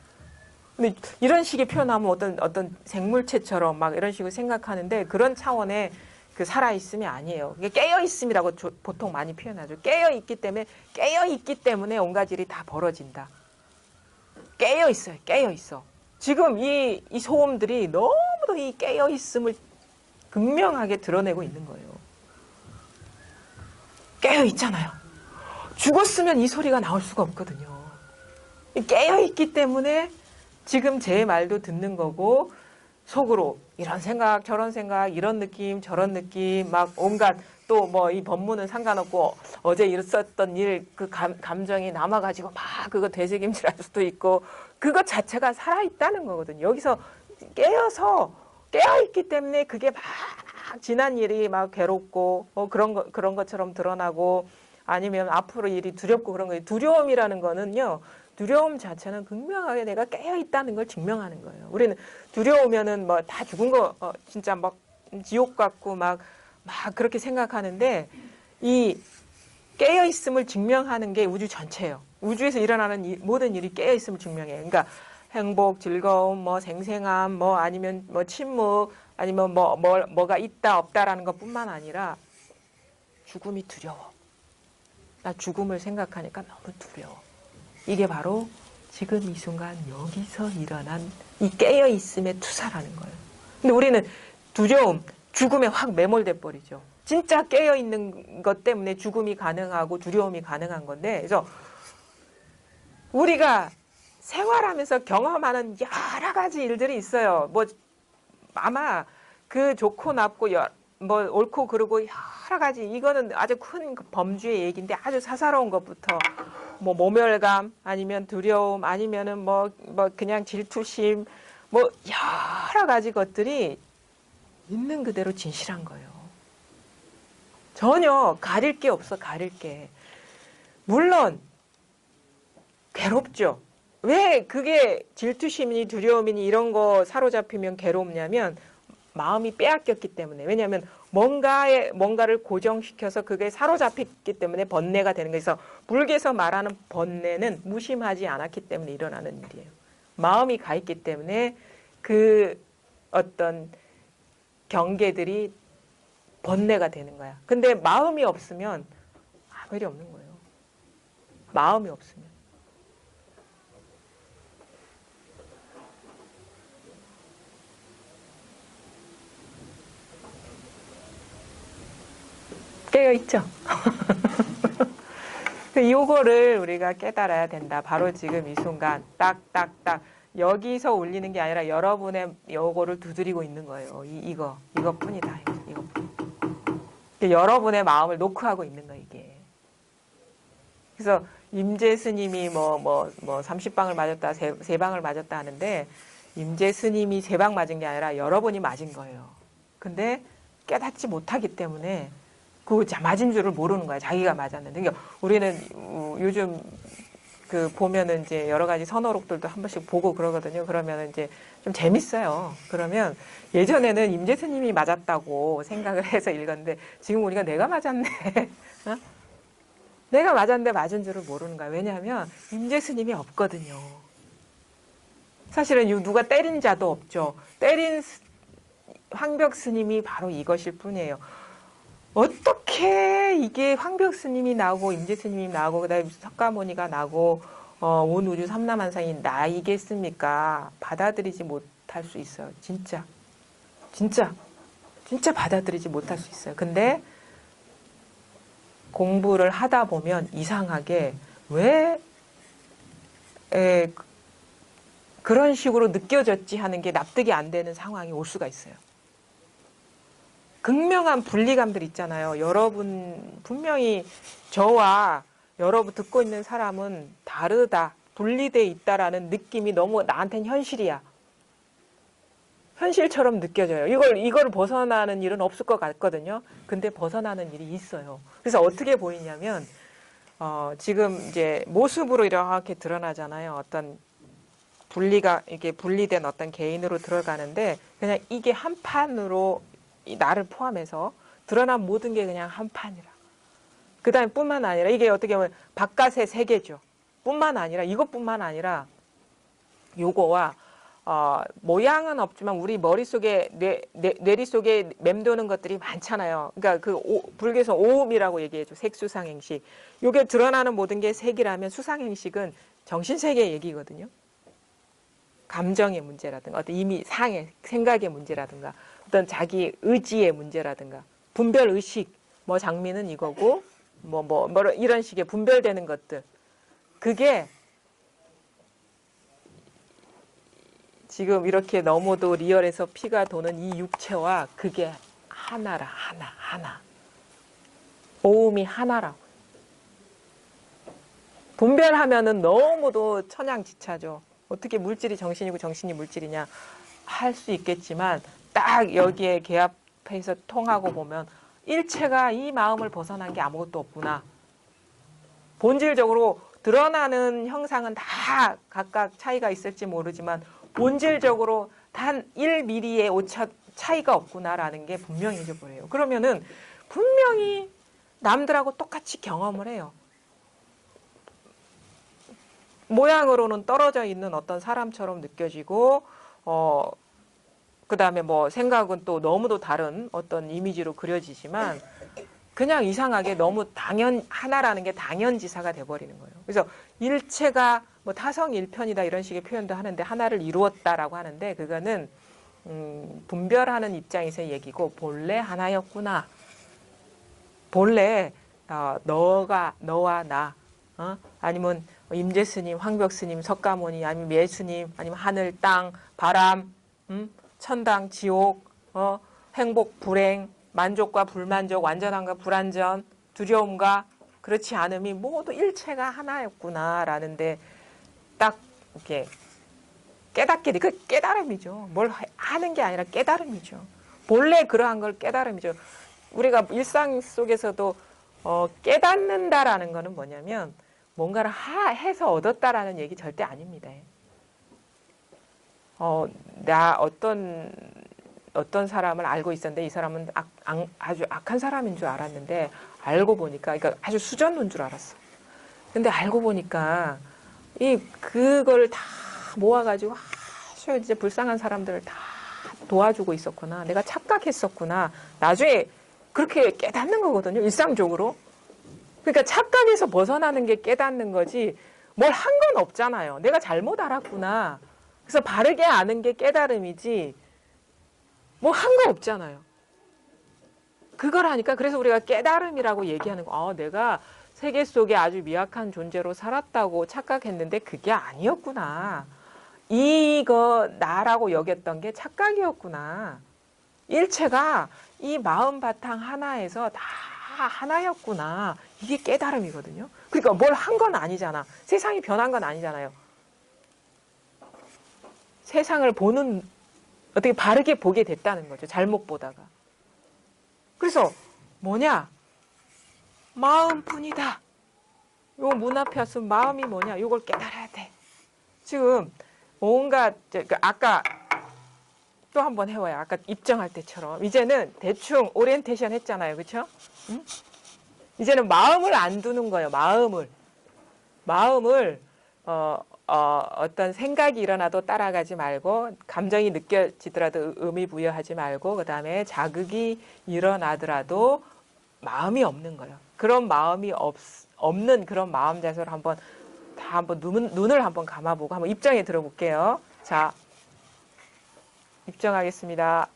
근데 이런 식의 표현하면 어떤 생물체처럼 막 이런 식으로 생각하는데 그런 차원의 그 살아있음이 아니에요. 이게 깨어있음이라고 보통 많이 표현하죠. 깨어있기 때문에 온갖 일이 다 벌어진다. 깨어있어요. 깨어있어. 지금 이 소음들이 너무도 이 깨어있음을 극명하게 드러내고 있는 거예요. 깨어있잖아요. 죽었으면 이 소리가 나올 수가 없거든요. 깨어있기 때문에 지금 제 말도 듣는 거고 속으로 이런 생각 저런 생각 이런 느낌 저런 느낌 막 온갖 또 뭐 이 법문은 상관없고 어제 있었던 일 그 감정이 남아가지고 막 그거 되새김질할 수도 있고 그것 자체가 살아있다는 거거든요. 여기서 깨어있기 때문에 그게 막 지난 일이 막 괴롭고 그런 것처럼 드러나고 아니면 앞으로 일이 두렵고 그런 거예요. 두려움이라는 거는요. 두려움 자체는 극명하게 내가 깨어있다는 걸 증명하는 거예요. 우리는 두려우면은 뭐 다 죽은 거 진짜 막 지옥 같고 막 그렇게 생각하는데 이 깨어있음을 증명하는 게 우주 전체예요. 우주에서 일어나는 모든 일이 깨어있음을 증명해요. 그러니까 행복, 즐거움, 뭐 생생함, 뭐 아니면 뭐 침묵, 아니면 뭐가 있다 없다라는 것뿐만 아니라 죽음이 두려워. 나 죽음을 생각하니까 너무 두려워. 이게 바로 지금 이 순간 여기서 일어난 이 깨어있음의 투사라는 거예요. 근데 우리는 두려움, 죽음에 확 매몰돼 버리죠. 진짜 깨어있는 것 때문에 죽음이 가능하고 두려움이 가능한 건데 그래서 우리가 생활하면서 경험하는 여러 가지 일들이 있어요. 뭐 아마 그 좋고 나쁘고 뭐 옳고 그르고 여러 가지 이거는 아주 큰 범주의 얘기인데 아주 사사로운 것부터 뭐 모멸감 아니면 두려움 아니면은 뭐 그냥 질투심 뭐 여러 가지 것들이 있는 그대로 진실한 거예요. 전혀 가릴 게 없어. 가릴 게. 물론 괴롭죠. 왜 그게 질투심이니 두려움이니 이런 거 사로잡히면 괴롭냐면 마음이 빼앗겼기 때문에. 왜냐하면 뭔가를 고정시켜서 그게 사로잡혔기 때문에 번뇌가 되는 거예요. 그래서 불교에서 말하는 번뇌는 무심하지 않았기 때문에 일어나는 일이에요. 마음이 가 있기 때문에 그 어떤 경계들이 번뇌가 되는 거야. 근데 마음이 없으면 아무 일이 없는 거예요. 마음이 없으면. 깨어있죠? 이거를 우리가 깨달아야 된다. 바로 지금 이 순간 딱딱딱 여기서 울리는 게 아니라 여러분의 요거를 두드리고 있는 거예요. 이것뿐이다. 이것뿐. 여러분의 마음을 노크하고 있는 거 이게. 그래서 임재 스님이 뭐 30방을 맞았다, 세 방을 맞았다 하는데 임재 스님이 3방 맞은 게 아니라 여러분이 맞은 거예요. 근데 깨닫지 못하기 때문에 그 맞은 줄을 모르는 거야. 자기가 맞았는데. 그러니까 우리는 요즘 그 보면은 이제 여러 가지 선어록들도 한 번씩 보고 그러거든요. 그러면 이제 좀 재밌어요. 그러면 예전에는 임재스님이 맞았다고 생각을 해서 읽었는데 지금 우리가 내가 맞았네. 어? 내가 맞았는데 맞은 줄을 모르는 거야. 왜냐하면 임재스님이 없거든요. 사실은 누가 때린 자도 없죠. 때린 황벽 스님이 바로 이것일 뿐이에요. 어떻게 이게 황벽 스님이 나오고 임재 스님이 나오고 그다음에 석가모니가 나오고 온 우주 삼라만상이 나이겠습니까? 받아들이지 못할 수 있어요. 진짜 받아들이지 못할 수 있어요. 근데 공부를 하다 보면 이상하게 왜 그런 식으로 느껴졌지 하는 게 납득이 안 되는 상황이 올 수가 있어요. 극명한 분리감들 있잖아요. 여러분 분명히 저와 여러분 듣고 있는 사람은 다르다, 분리돼 있다라는 느낌이 너무 나한테는 현실이야. 현실처럼 느껴져요. 이걸 벗어나는 일은 없을 것 같거든요. 근데 벗어나는 일이 있어요. 그래서 어떻게 보이냐면 지금 이제 모습으로 이렇게 드러나잖아요. 어떤 이게 분리된 어떤 개인으로 들어가는데 그냥 이게 한 판으로 나를 포함해서 드러난 모든 게 그냥 한 판이라. 그 다음에 뿐만 아니라 이게 어떻게 보면 바깥의 세계죠. 뿐만 아니라 이것뿐만 아니라 요거와 모양은 없지만 우리 머릿속에 뇌리 속에 맴도는 것들이 많잖아요. 그러니까 불교에서 오음이라고 얘기해줘. 색수상행식. 요게 드러나는 모든 게 색이라면 수상행식은 정신세계의 얘기거든요. 감정의 문제라든가 어떤 이미 생각의 문제라든가 어떤 자기 의지의 문제라든가 분별의식 뭐 장미는 이거고 뭐 이런 식의 분별되는 것들 그게 지금 이렇게 너무도 리얼해서 피가 도는 이 육체와 그게 하나라 하나 오음이 하나라고 분별하면은 너무도 천양지차죠. 어떻게 물질이 정신이고 정신이 물질이냐 할 수 있겠지만 딱 여기에 개합해서 통하고 보면 일체가 이 마음을 벗어난 게 아무것도 없구나. 본질적으로 드러나는 형상은 다 각각 차이가 있을지 모르지만 본질적으로 단 1mm의 오차 차이가 없구나라는 게 분명해져 버려요. 그러면은 분명히 남들하고 똑같이 경험을 해요. 모양으로는 떨어져 있는 어떤 사람처럼 느껴지고 그 다음에 뭐 생각은 또 너무도 다른 어떤 이미지로 그려지지만 그냥 이상하게 너무 하나라는 게 당연지사가 돼버리는 거예요. 그래서 일체가 뭐 타성일편이다 이런 식의 표현도 하는데 하나를 이루었다라고 하는데 그거는 분별하는 입장에서의 얘기고 본래 하나였구나. 본래 너와 나 아니면 임재스님, 황벽스님, 석가모니 아니면 예수님 아니면 하늘, 땅, 바람 천당, 지옥, 행복, 불행, 만족과 불만족, 완전함과 불완전, 두려움과 그렇지 않음이 모두 일체가 하나였구나라는데 딱 이렇게 깨닫게 돼. 그 깨달음이죠. 뭘 하는 게 아니라 깨달음이죠. 본래 그러한 걸 깨달음이죠. 우리가 일상 속에서도 깨닫는다라는 거는 뭐냐면 뭔가를 해서 얻었다라는 얘기 절대 아닙니다. 나 어떤 사람을 알고 있었는데 이 사람은 아주 악한 사람인 줄 알았는데 알고 보니까 그러니까 아주 수전노인 줄 알았어. 근데 알고 보니까 그걸 다 모아가지고 아주 이제 불쌍한 사람들을 다 도와주고 있었구나. 내가 착각했었구나. 나중에 그렇게 깨닫는 거거든요. 일상적으로. 그러니까 착각에서 벗어나는 게 깨닫는 거지 뭘 한 건 없잖아요. 내가 잘못 알았구나. 그래서 바르게 아는 게 깨달음이지 뭐 한 거 없잖아요. 그걸 하니까 그래서 우리가 깨달음이라고 얘기하는 거. 내가 세계 속에 아주 미약한 존재로 살았다고 착각했는데 그게 아니었구나. 이거 나라고 여겼던 게 착각이었구나. 일체가 이 마음 바탕 하나에서 다 하나였구나. 이게 깨달음이거든요. 그러니까 뭘 한 건 아니잖아. 세상이 변한 건 아니잖아요. 세상을 어떻게 바르게 보게 됐다는 거죠. 잘못 보다가. 그래서 뭐냐? 마음뿐이다. 요 문 앞에 왔으면 마음이 뭐냐? 요걸 깨달아야 돼. 지금 온갖 아까 또 한번 해봐요. 아까 입정할 때처럼 이제는 대충 오리엔테이션 했잖아요, 그렇죠? 응? 이제는 마음을 안 두는 거예요. 마음을 어떤 생각이 일어나도 따라가지 말고 감정이 느껴지더라도 의미 부여하지 말고 그다음에 자극이 일어나더라도 마음이 없는 거예요. 그런 마음이 없는 그런 마음 자세로 한번 눈을 한번 감아보고 한번 입장에 들어볼게요. 자, 입장하겠습니다.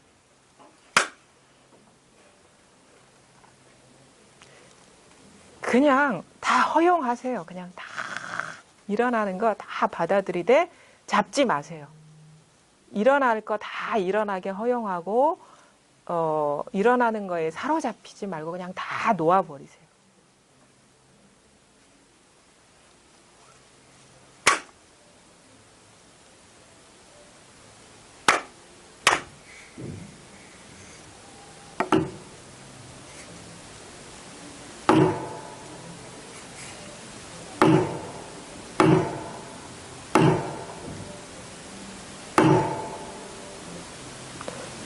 그냥 다 허용하세요. 그냥 다 일어나는 거 다 받아들이되 잡지 마세요. 일어날 거 다 일어나게 허용하고 일어나는 거에 사로잡히지 말고 그냥 다 놓아버리세요.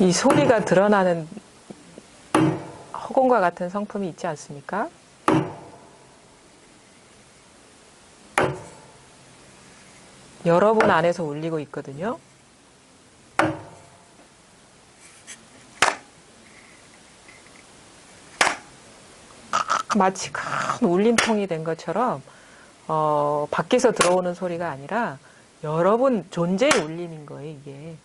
이 소리가 드러나는 허공과 같은 성품이 있지 않습니까? 여러분 안에서 울리고 있거든요. 마치 큰 울림통이 된 것처럼 밖에서 들어오는 소리가 아니라 여러분 존재의 울림인 거예요, 이게.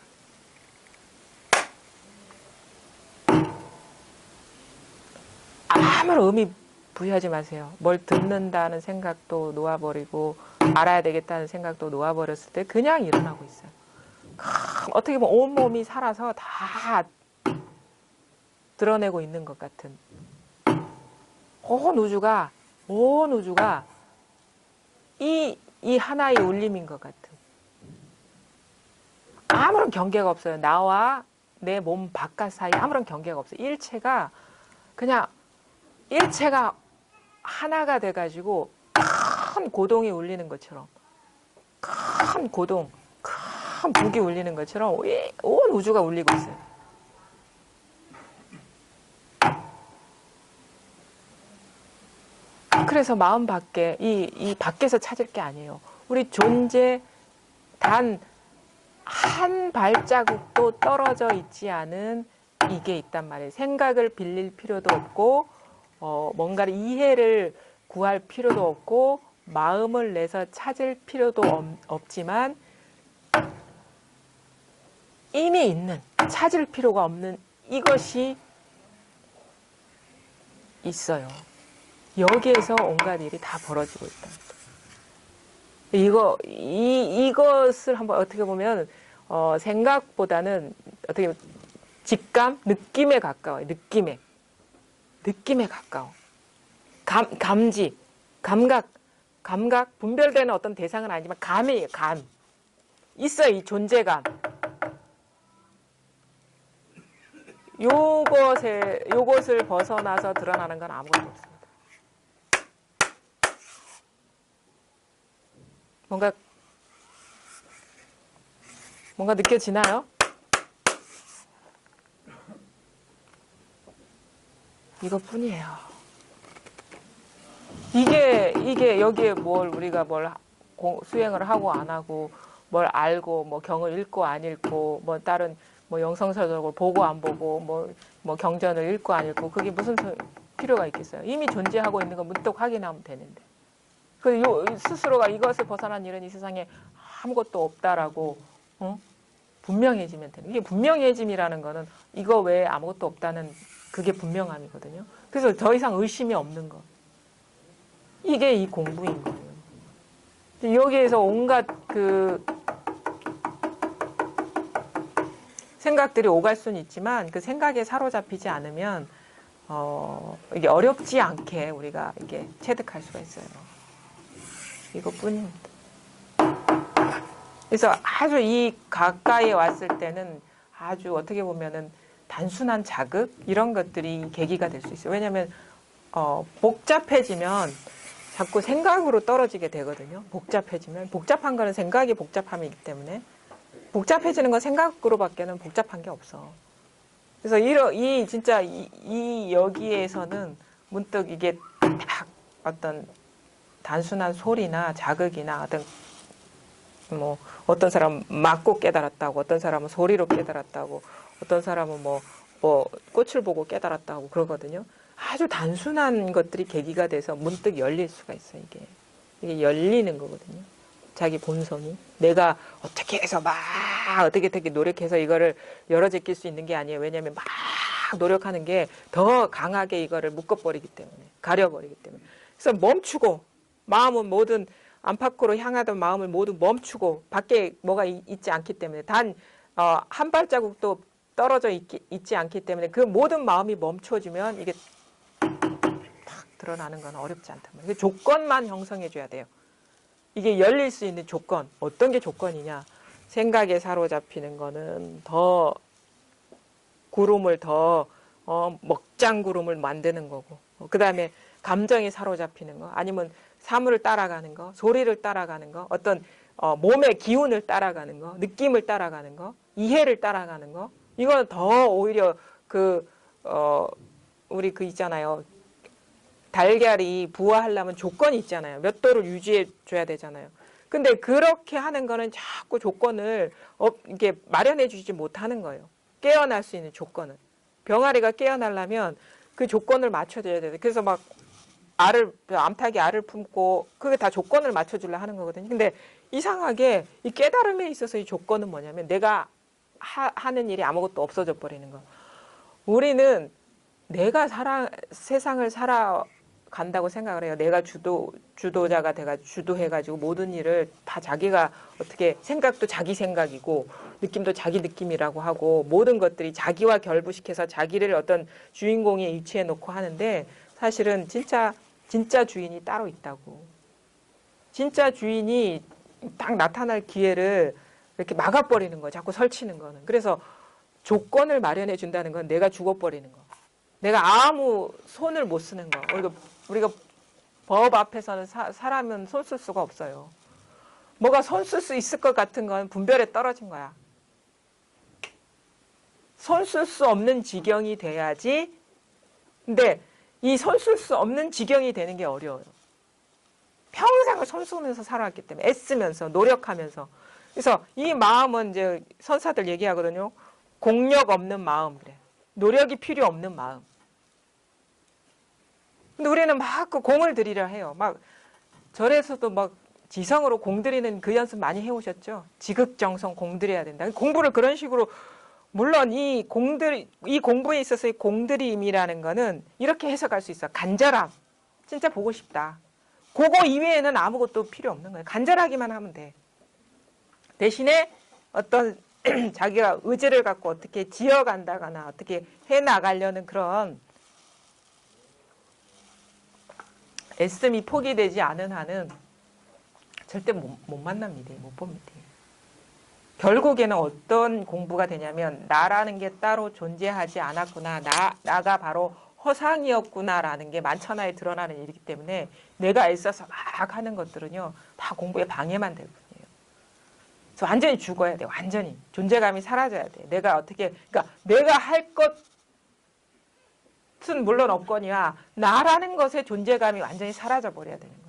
아무런 의미 부여하지 마세요. 뭘 듣는다는 생각도 놓아버리고 알아야 되겠다는 생각도 놓아버렸을 때 그냥 일어나고 있어요. 어떻게 보면 온몸이 살아서 다 드러내고 있는 것 같은 온 우주가 이 하나의 울림인 것 같은 아무런 경계가 없어요. 나와 내 몸 바깥 사이 아무런 경계가 없어요. 일체가 하나가 돼가지고 큰 고동이 울리는 것처럼 큰 고동, 큰 북이 울리는 것처럼 온 우주가 울리고 있어요. 그래서 마음 밖에 이 밖에서 찾을 게 아니에요. 우리 존재 단 한 발자국도 떨어져 있지 않은 이게 있단 말이에요. 생각을 빌릴 필요도 없고 뭔가를 이해를 구할 필요도 없고 마음을 내서 찾을 필요도 없지만 이미 있는 찾을 필요가 없는 이것이 있어요. 여기에서 온갖 일이 다 벌어지고 있다. 이것을 한번 어떻게 보면 생각보다는 어떻게 보면 직감, 느낌에 가까워요. 느낌에 가까워. 감지, 감각 분별되는 어떤 대상은 아니지만 감이에요. 감 있어요. 이 존재감. 요것을 벗어나서 드러나는 건 아무것도 없습니다. 뭔가 느껴지나요? 이것뿐이에요. 이게 여기에 우리가 수행을 하고 안 하고 뭘 알고 뭐 경을 읽고 안 읽고 뭐 다른 뭐 영성서적을 보고 안 보고 뭐 경전을 읽고 안 읽고 그게 무슨 필요가 있겠어요? 이미 존재하고 있는 거 문득 확인하면 되는데. 스스로가 이것을 벗어난 일은 이 세상에 아무것도 없다라고 분명해지면 되는. 이게 분명해짐이라는 거는 이거 외에 아무것도 없다는 그게 분명함이거든요. 그래서 더 이상 의심이 없는 거. 이게 이 공부인 거예요. 여기에서 온갖 생각들이 오갈 수는 있지만 그 생각에 사로잡히지 않으면 이게 어렵지 않게 우리가 이게 체득할 수가 있어요. 이것뿐입니다. 그래서 아주 이 가까이에 왔을 때는 아주 어떻게 보면은 단순한 자극 이런 것들이 계기가 될 수 있어요. 왜냐하면 복잡해지면 자꾸 생각으로 떨어지게 되거든요. 복잡해지면. 복잡한 거는 생각이 복잡함이기 때문에. 복잡해지는 건 생각으로밖에는 복잡한 게 없어. 그래서 진짜 여기에서는 문득 이게 딱 어떤 단순한 소리나 자극이나 어떤 사람은 맞고 깨달았다고, 어떤 사람은 소리로 깨달았다고, 어떤 사람은 뭐 꽃을 보고 깨달았다고 그러거든요. 아주 단순한 것들이 계기가 돼서 문득 열릴 수가 있어요, 이게 열리는 거거든요. 자기 본성이. 내가 어떻게 해서 어떻게 노력해서 이거를 열어 제낄 수 있는 게 아니에요. 왜냐하면 막 노력하는 게 더 강하게 이거를 묶어버리기 때문에, 가려버리기 때문에. 그래서 멈추고, 마음은 모든 안팎으로 향하던 마음을 모두 멈추고, 밖에 뭐가 있지 않기 때문에, 단 한 발자국도 떨어져 있지 않기 때문에 그 모든 마음이 멈춰지면 이게 탁 드러나는 건 어렵지 않단 말이에요. 조건만 형성해 줘야 돼요. 이게 열릴 수 있는 조건, 어떤 게 조건이냐. 생각에 사로잡히는 거는 더 구름을 더 먹장 구름을 만드는 거고, 그 다음에 감정에 사로잡히는 거, 아니면 사물을 따라가는 거, 소리를 따라가는 거, 어떤 몸의 기운을 따라가는 거, 느낌을 따라가는 거, 이해를 따라가는 거, 이거는 더 오히려 우리 있잖아요. 달걀이 부화하려면 조건이 있잖아요. 몇 도를 유지해 줘야 되잖아요. 근데 그렇게 하는 거는 자꾸 조건을 이게 마련해 주지 못하는 거예요. 깨어날 수 있는 조건을. 병아리가 깨어나려면 그 조건을 맞춰줘야 돼요. 그래서 막 암탉이 알을 품고 그게 다 조건을 맞춰주려 하는 거거든요. 근데 이상하게 이 깨달음에 있어서 이 조건은 뭐냐면 내가 하는 일이 아무것도 없어져 버리는 거. 우리는 내가 세상을 살아간다고 생각을 해요. 내가 주도자가 돼가지고 주도해가지고 모든 일을 다 자기가 어떻게 생각도 자기 생각이고 느낌도 자기 느낌이라고 하고 모든 것들이 자기와 결부시켜서 자기를 어떤 주인공에 위치해 놓고 하는데 사실은 진짜 주인이 따로 있다고. 진짜 주인이 딱 나타날 기회를 이렇게 막아버리는 거예요. 자꾸 설치는 거는. 그래서 조건을 마련해 준다는 건 내가 죽어버리는 거. 내가 아무 손을 못 쓰는 거. 우리가 법 앞에서는 사람은 손 쓸 수가 없어요. 뭐가 손 쓸 수 있을 것 같은 건 분별에 떨어진 거야. 손 쓸 수 없는 지경이 돼야지. 근데 이 손 쓸 수 없는 지경이 되는 게 어려워요. 평생을 손 쓰면서 살아왔기 때문에 애쓰면서 노력하면서. 그래서 이 마음은 이제 선사들 얘기하거든요. 공력 없는 마음 그래. 노력이 필요 없는 마음. 근데 우리는 막 그 공을 들이려 해요. 막 절에서도 막 지성으로 공들이는 그 연습 많이 해오셨죠. 지극정성 공들여야 된다. 공부를 그런 식으로 물론 이 공부에 있어서의 공들임이라는 거는 이렇게 해석할 수 있어. 간절함. 진짜 보고 싶다. 그거 이외에는 아무것도 필요 없는 거예요. 간절하기만 하면 돼. 대신에 어떤 자기가 의지를 갖고 어떻게 지어간다거나 어떻게 해나가려는 그런 애씀이 포기되지 않은 한은 절대 못 만납니다. 못 봅니다. 결국에는 어떤 공부가 되냐면 나라는 게 따로 존재하지 않았구나. 나가 바로 허상이었구나라는 게 만천하에 드러나는 일이기 때문에 내가 애써서 막 하는 것들은요. 다 공부에 방해만 될 뿐이에요. 그래서 완전히 죽어야 돼. 완전히. 존재감이 사라져야 돼. 그러니까 내가 할 것은 물론 없거니와 나라는 것의 존재감이 완전히 사라져 버려야 되는 거예요.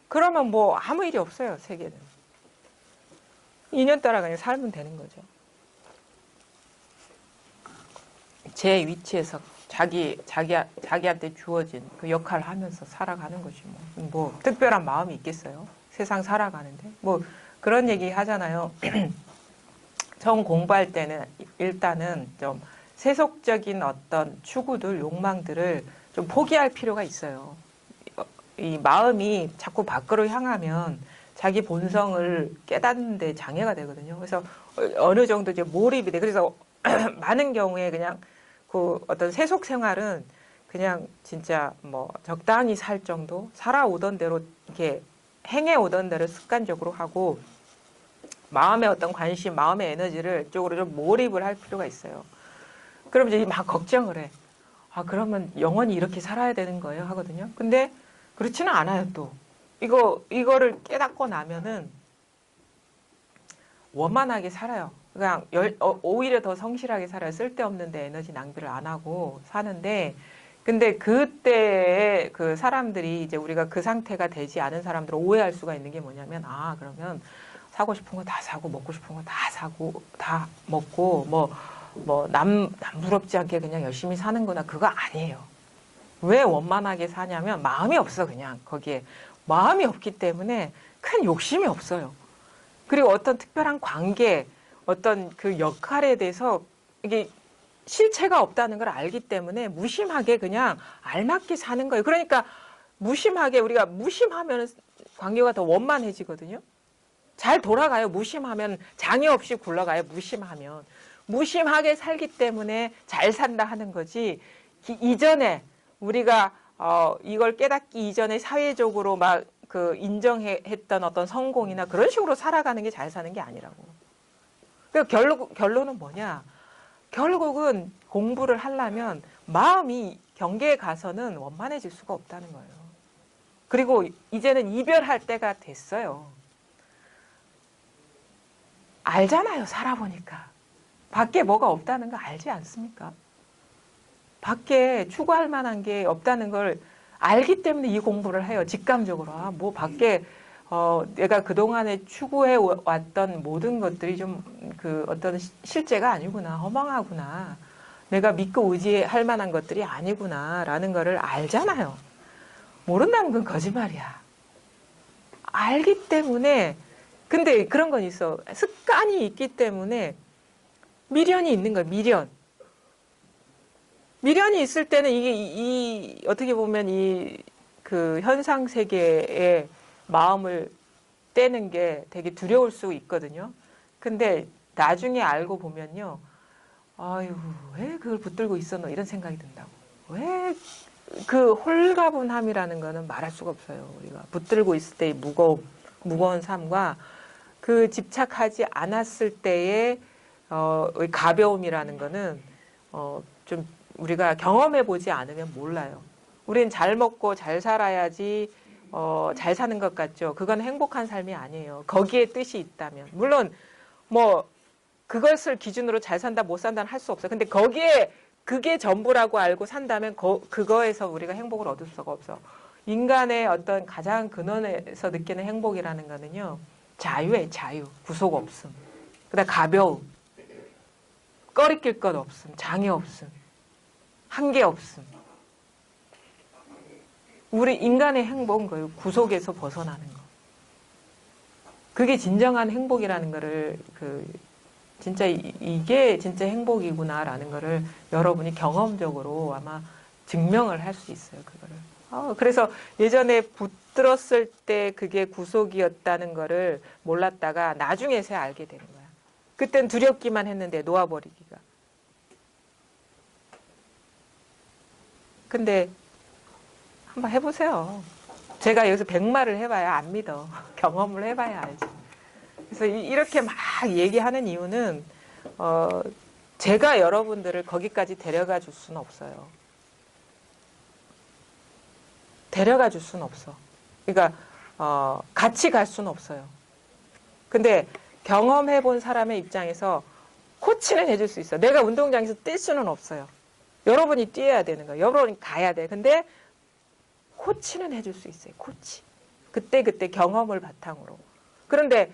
그러면 뭐 아무 일이 없어요. 세계는. 인연 따라 그냥 살면 되는 거죠. 제 위치에서 자기한테 주어진 그 역할을 하면서 살아가는 것이 뭐 특별한 마음이 있겠어요. 세상 살아가는데 뭐 그런 얘기 하잖아요. 처음 공부할 때는 일단은 좀 세속적인 어떤 추구들, 욕망들을 좀 포기할 필요가 있어요. 이 마음이 자꾸 밖으로 향하면 자기 본성을 깨닫는 데 장애가 되거든요. 그래서 어느 정도 이제 몰입이 돼. 그래서 많은 경우에 그냥 그 어떤 세속 생활은 그냥 진짜 뭐 적당히 살 정도 살아오던 대로 이렇게 행해오던 대로 습관적으로 하고 마음의 어떤 관심, 마음의 에너지를 이쪽으로 좀 몰입을 할 필요가 있어요. 그럼 이제 막 걱정을 해. 아, 그러면 영원히 이렇게 살아야 되는 거예요? 하거든요. 근데 그렇지는 않아요, 또. 이거를 깨닫고 나면은 원만하게 살아요. 그냥 오히려 더 성실하게 살아요. 쓸데없는데 에너지 낭비를 안 하고 사는데, 근데 그때 그 사람들이 이제 우리가 그 상태가 되지 않은 사람들을 오해할 수가 있는 게 뭐냐면, 아, 그러면 사고 싶은 거 다 사고, 먹고 싶은 거 다 사고, 다 먹고, 남 부럽지 않게 그냥 열심히 사는구나. 그거 아니에요. 왜 원만하게 사냐면, 마음이 없어, 그냥, 거기에. 마음이 없기 때문에 큰 욕심이 없어요. 그리고 어떤 특별한 관계, 어떤 그 역할에 대해서 이게 실체가 없다는 걸 알기 때문에 무심하게 그냥 알맞게 사는 거예요. 그러니까 무심하게, 우리가 무심하면 관계가 더 원만해지거든요. 잘 돌아가요. 무심하면 장애 없이 굴러가요. 무심하면. 무심하게 살기 때문에 잘 산다 하는 거지. 이전에 우리가 이걸 깨닫기 이전에 사회적으로 막 그 인정했던 어떤 성공이나 그런 식으로 살아가는 게 잘 사는 게 아니라고. 그러니까 결론은 뭐냐? 결국은 공부를 하려면 마음이 경계에 가서는 원만해질 수가 없다는 거예요. 그리고 이제는 이별할 때가 됐어요. 알잖아요, 살아보니까. 밖에 뭐가 없다는 거 알지 않습니까? 밖에 추구할 만한 게 없다는 걸 알기 때문에 이 공부를 해요. 직감적으로. 아, 뭐 밖에 내가 그동안에 추구해 왔던 모든 것들이 좀 그 어떤 실제가 아니구나. 허망하구나. 내가 믿고 의지할 만한 것들이 아니구나. 라는 거를 알잖아요. 모른다면 그건 거짓말이야. 알기 때문에, 근데 그런 건 있어. 습관이 있기 때문에 미련이 있는 거야, 미련. 미련이 있을 때는 이게 어떻게 보면 그 현상 세계에 마음을 떼는 게 되게 두려울 수 있거든요. 근데 나중에 알고 보면요. 아유, 왜 그걸 붙들고 있었노? 이런 생각이 든다고. 왜 그 홀가분함이라는 거는 말할 수가 없어요. 우리가 붙들고 있을 때의 무거운 삶과 그 집착하지 않았을 때의 가벼움이라는 거는 좀 우리가 경험해 보지 않으면 몰라요. 우린 잘 먹고 잘 살아야지 잘 사는 것 같죠. 그건 행복한 삶이 아니에요. 거기에 뜻이 있다면. 물론 뭐 그것을 기준으로 잘 산다 못 산다는 할 수 없어요. 근데 거기에 그게 전부라고 알고 산다면 그거에서 우리가 행복을 얻을 수가 없어. 인간의 어떤 가장 근원에서 느끼는 행복이라는 거는요. 자유예요. 자유. 구속 없음. 그다음 가벼움. 꺼리낄 것 없음. 장애 없음. 한계 없음. 우리 인간의 행복은 거예요. 구속에서 벗어나는 거. 그게 진정한 행복이라는 거를 진짜 이게 진짜 행복이구나라는 거를 여러분이 경험적으로 아마 증명을 할 수 있어요. 그거를. 그래서 예전에 붙들었을 때 그게 구속이었다는 거를 몰랐다가 나중에서야 알게 되는 거야. 그땐 두렵기만 했는데 놓아버리기가. 근데 한번 해보세요. 제가 여기서 100마를 해봐야 안 믿어. 경험을 해봐야 알지. 그래서 이렇게 막 얘기하는 이유는 제가 여러분들을 거기까지 데려가 줄 수는 없어요. 데려가 줄 수는 없어. 그러니까 같이 갈 수는 없어요. 근데 경험해 본 사람의 입장에서 코치는 해줄 수 있어. 내가 운동장에서 뛸 수는 없어요. 여러분이 뛰어야 되는 거예요. 여러분이 가야 돼. 근데 코치는 해줄 수 있어요. 코치. 그때 경험을 바탕으로. 그런데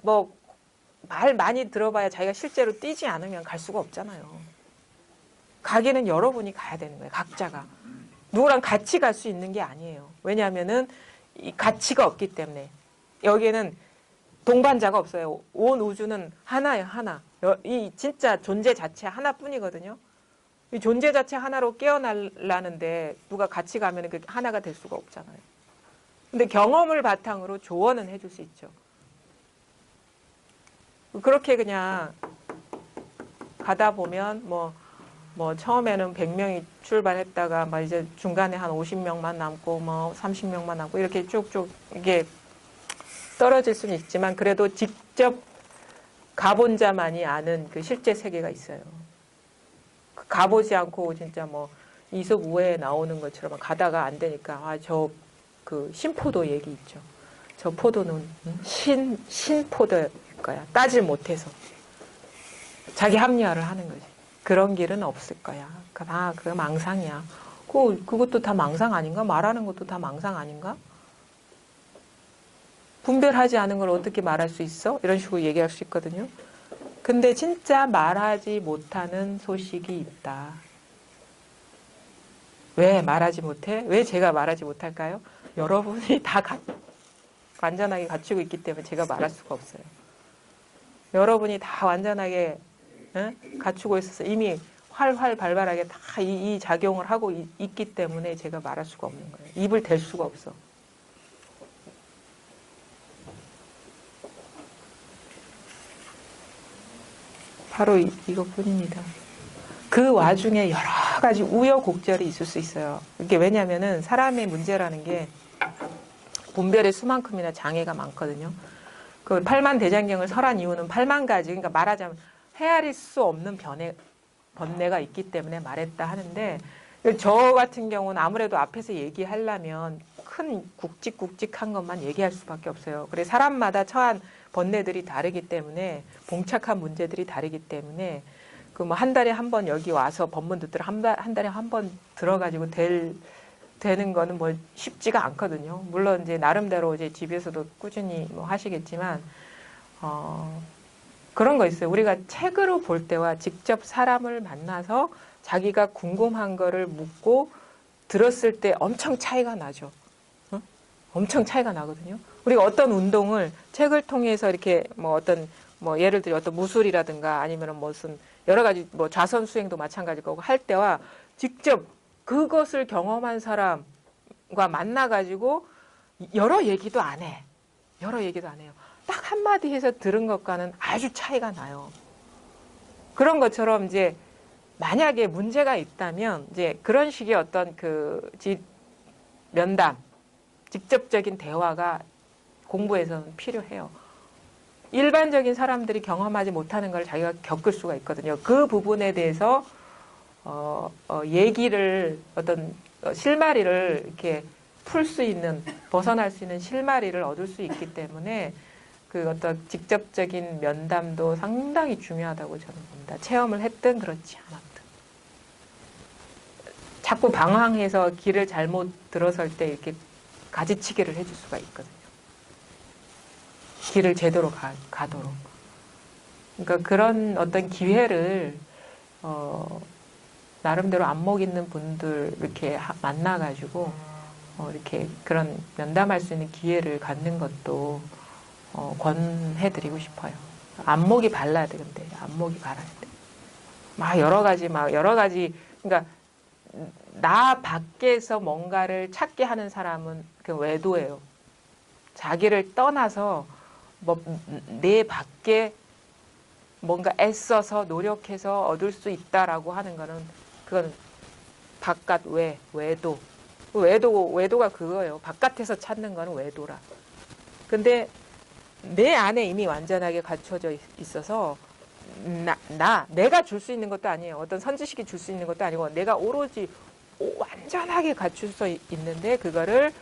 뭐 말 많이 들어봐야 자기가 실제로 뛰지 않으면 갈 수가 없잖아요. 가기는 여러분이 가야 되는 거예요. 각자가. 누구랑 같이 갈 수 있는 게 아니에요. 왜냐하면은 이 가치가 없기 때문에. 여기에는 동반자가 없어요. 온 우주는 하나예요. 하나. 이 진짜 존재 자체 하나뿐이거든요. 이 존재 자체 하나로 깨어나려는데 누가 같이 가면 그 하나가 될 수가 없잖아요. 근데 경험을 바탕으로 조언은 해줄 수 있죠. 그렇게 그냥 가다 보면 뭐 처음에는 100명이 출발했다가 막 이제 중간에 한 50명만 남고 뭐 30명만 남고 이렇게 쭉쭉 이게 떨어질 수는 있지만 그래도 직접 가본 자만이 아는 그 실제 세계가 있어요. 가보지 않고 진짜 뭐 이솝 우회에 나오는 것처럼 가다가 안 되니까 저 그 신포도 얘기 있죠. 저 포도는 신포도일 거야. 따질 못해서. 자기 합리화를 하는 거지. 그런 길은 없을 거야. 그 망상이야. 그것도 다 망상 아닌가? 말하는 것도 다 망상 아닌가? 분별하지 않은 걸 어떻게 말할 수 있어? 이런 식으로 얘기할 수 있거든요. 근데 진짜 말하지 못하는 소식이 있다. 왜 말하지 못해? 왜 제가 말하지 못할까요? 여러분이 다 완전하게 갖추고 있기 때문에 제가 말할 수가 없어요. 여러분이 다 완전하게 갖추고 있어서 이미 활활 발발하게 다 이 작용을 하고 있기 때문에 제가 말할 수가 없는 거예요. 입을 댈 수가 없어. 바로 이것뿐입니다. 그 와중에 여러 가지 우여곡절이 있을 수 있어요. 이게 왜냐면은 사람의 문제라는 게 분별의 수만큼이나 장애가 많거든요. 그 팔만대장경을 설한 이유는 8만 가지, 그러니까 말하자면 헤아릴 수 없는 번뇌가 있기 때문에 말했다 하는데, 저 같은 경우는 아무래도 앞에서 얘기하려면 큰 굵직굵직한 것만 얘기할 수밖에 없어요. 그래서 사람마다 처한 번뇌들이 다르기 때문에, 봉착한 문제들이 다르기 때문에, 그 뭐 한 달에 한 번 여기 와서 법문 듣더라 한 달에 한 번 들어가지고 되는 거는 뭐 쉽지가 않거든요. 물론 이제 나름대로 이제 집에서도 꾸준히 뭐 하시겠지만, 그런 거 있어요. 우리가 책으로 볼 때와 직접 사람을 만나서 자기가 궁금한 거를 묻고 들었을 때 엄청 차이가 나죠. 엄청 차이가 나거든요. 우리가 어떤 운동을 책을 통해서 이렇게 뭐 어떤 뭐 예를 들어 어떤 무술이라든가 아니면 무슨 여러 가지 뭐 좌선 수행도 마찬가지일 거고 할 때와 직접 그것을 경험한 사람과 만나가지고 여러 얘기도 안 해. 여러 얘기도 안 해요. 딱 한마디 해서 들은 것과는 아주 차이가 나요. 그런 것처럼 이제 만약에 문제가 있다면 이제 그런 식의 어떤 면담, 직접적인 대화가 공부에서는 필요해요. 일반적인 사람들이 경험하지 못하는 걸 자기가 겪을 수가 있거든요. 그 부분에 대해서 얘기를 어떤 실마리를 이렇게 풀 수 있는, 벗어날 수 있는 실마리를 얻을 수 있기 때문에 그 어떤 직접적인 면담도 상당히 중요하다고 저는 봅니다. 체험을 했든 그렇지 않았든. 자꾸 방황해서 길을 잘못 들어설 때 이렇게 가지치기를 해줄 수가 있거든요. 길을 제대로 가도록. 그러니까 그런 어떤 기회를 나름대로 안목 있는 분들 이렇게 만나가지고 이렇게 그런 면담할 수 있는 기회를 갖는 것도 권해드리고 싶어요. 안목이 발라야 돼, 근데 안목이 발라야 돼. 막 여러 가지 그러니까 나 밖에서 뭔가를 찾게 하는 사람은 그 외도예요. 자기를 떠나서 뭐 내 밖에 뭔가 애써서 노력해서 얻을 수 있다라고 하는 거는 그건 바깥 외도. 외도가 그거예요. 바깥에서 찾는 거는 외도라. 근데 내 안에 이미 완전하게 갖춰져 있어서 내가 줄 수 있는 것도 아니에요. 어떤 선지식이 줄 수 있는 것도 아니고 내가 오로지 완전하게 갖출 수 있는데 그거를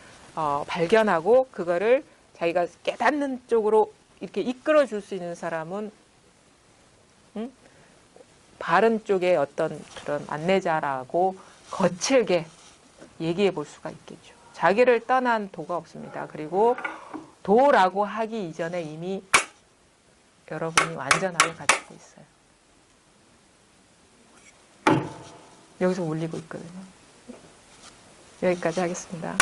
발견하고 그거를 자기가 깨닫는 쪽으로 이렇게 이끌어 줄 수 있는 사람은 바른 쪽에 어떤 그런 안내자라고 거칠게 얘기해 볼 수가 있겠죠. 자기를 떠난 도가 없습니다. 그리고 도라고 하기 이전에 이미 여러분이 완전하게 가지고 있어요. 여기서 울리고 있거든요. 여기까지 하겠습니다.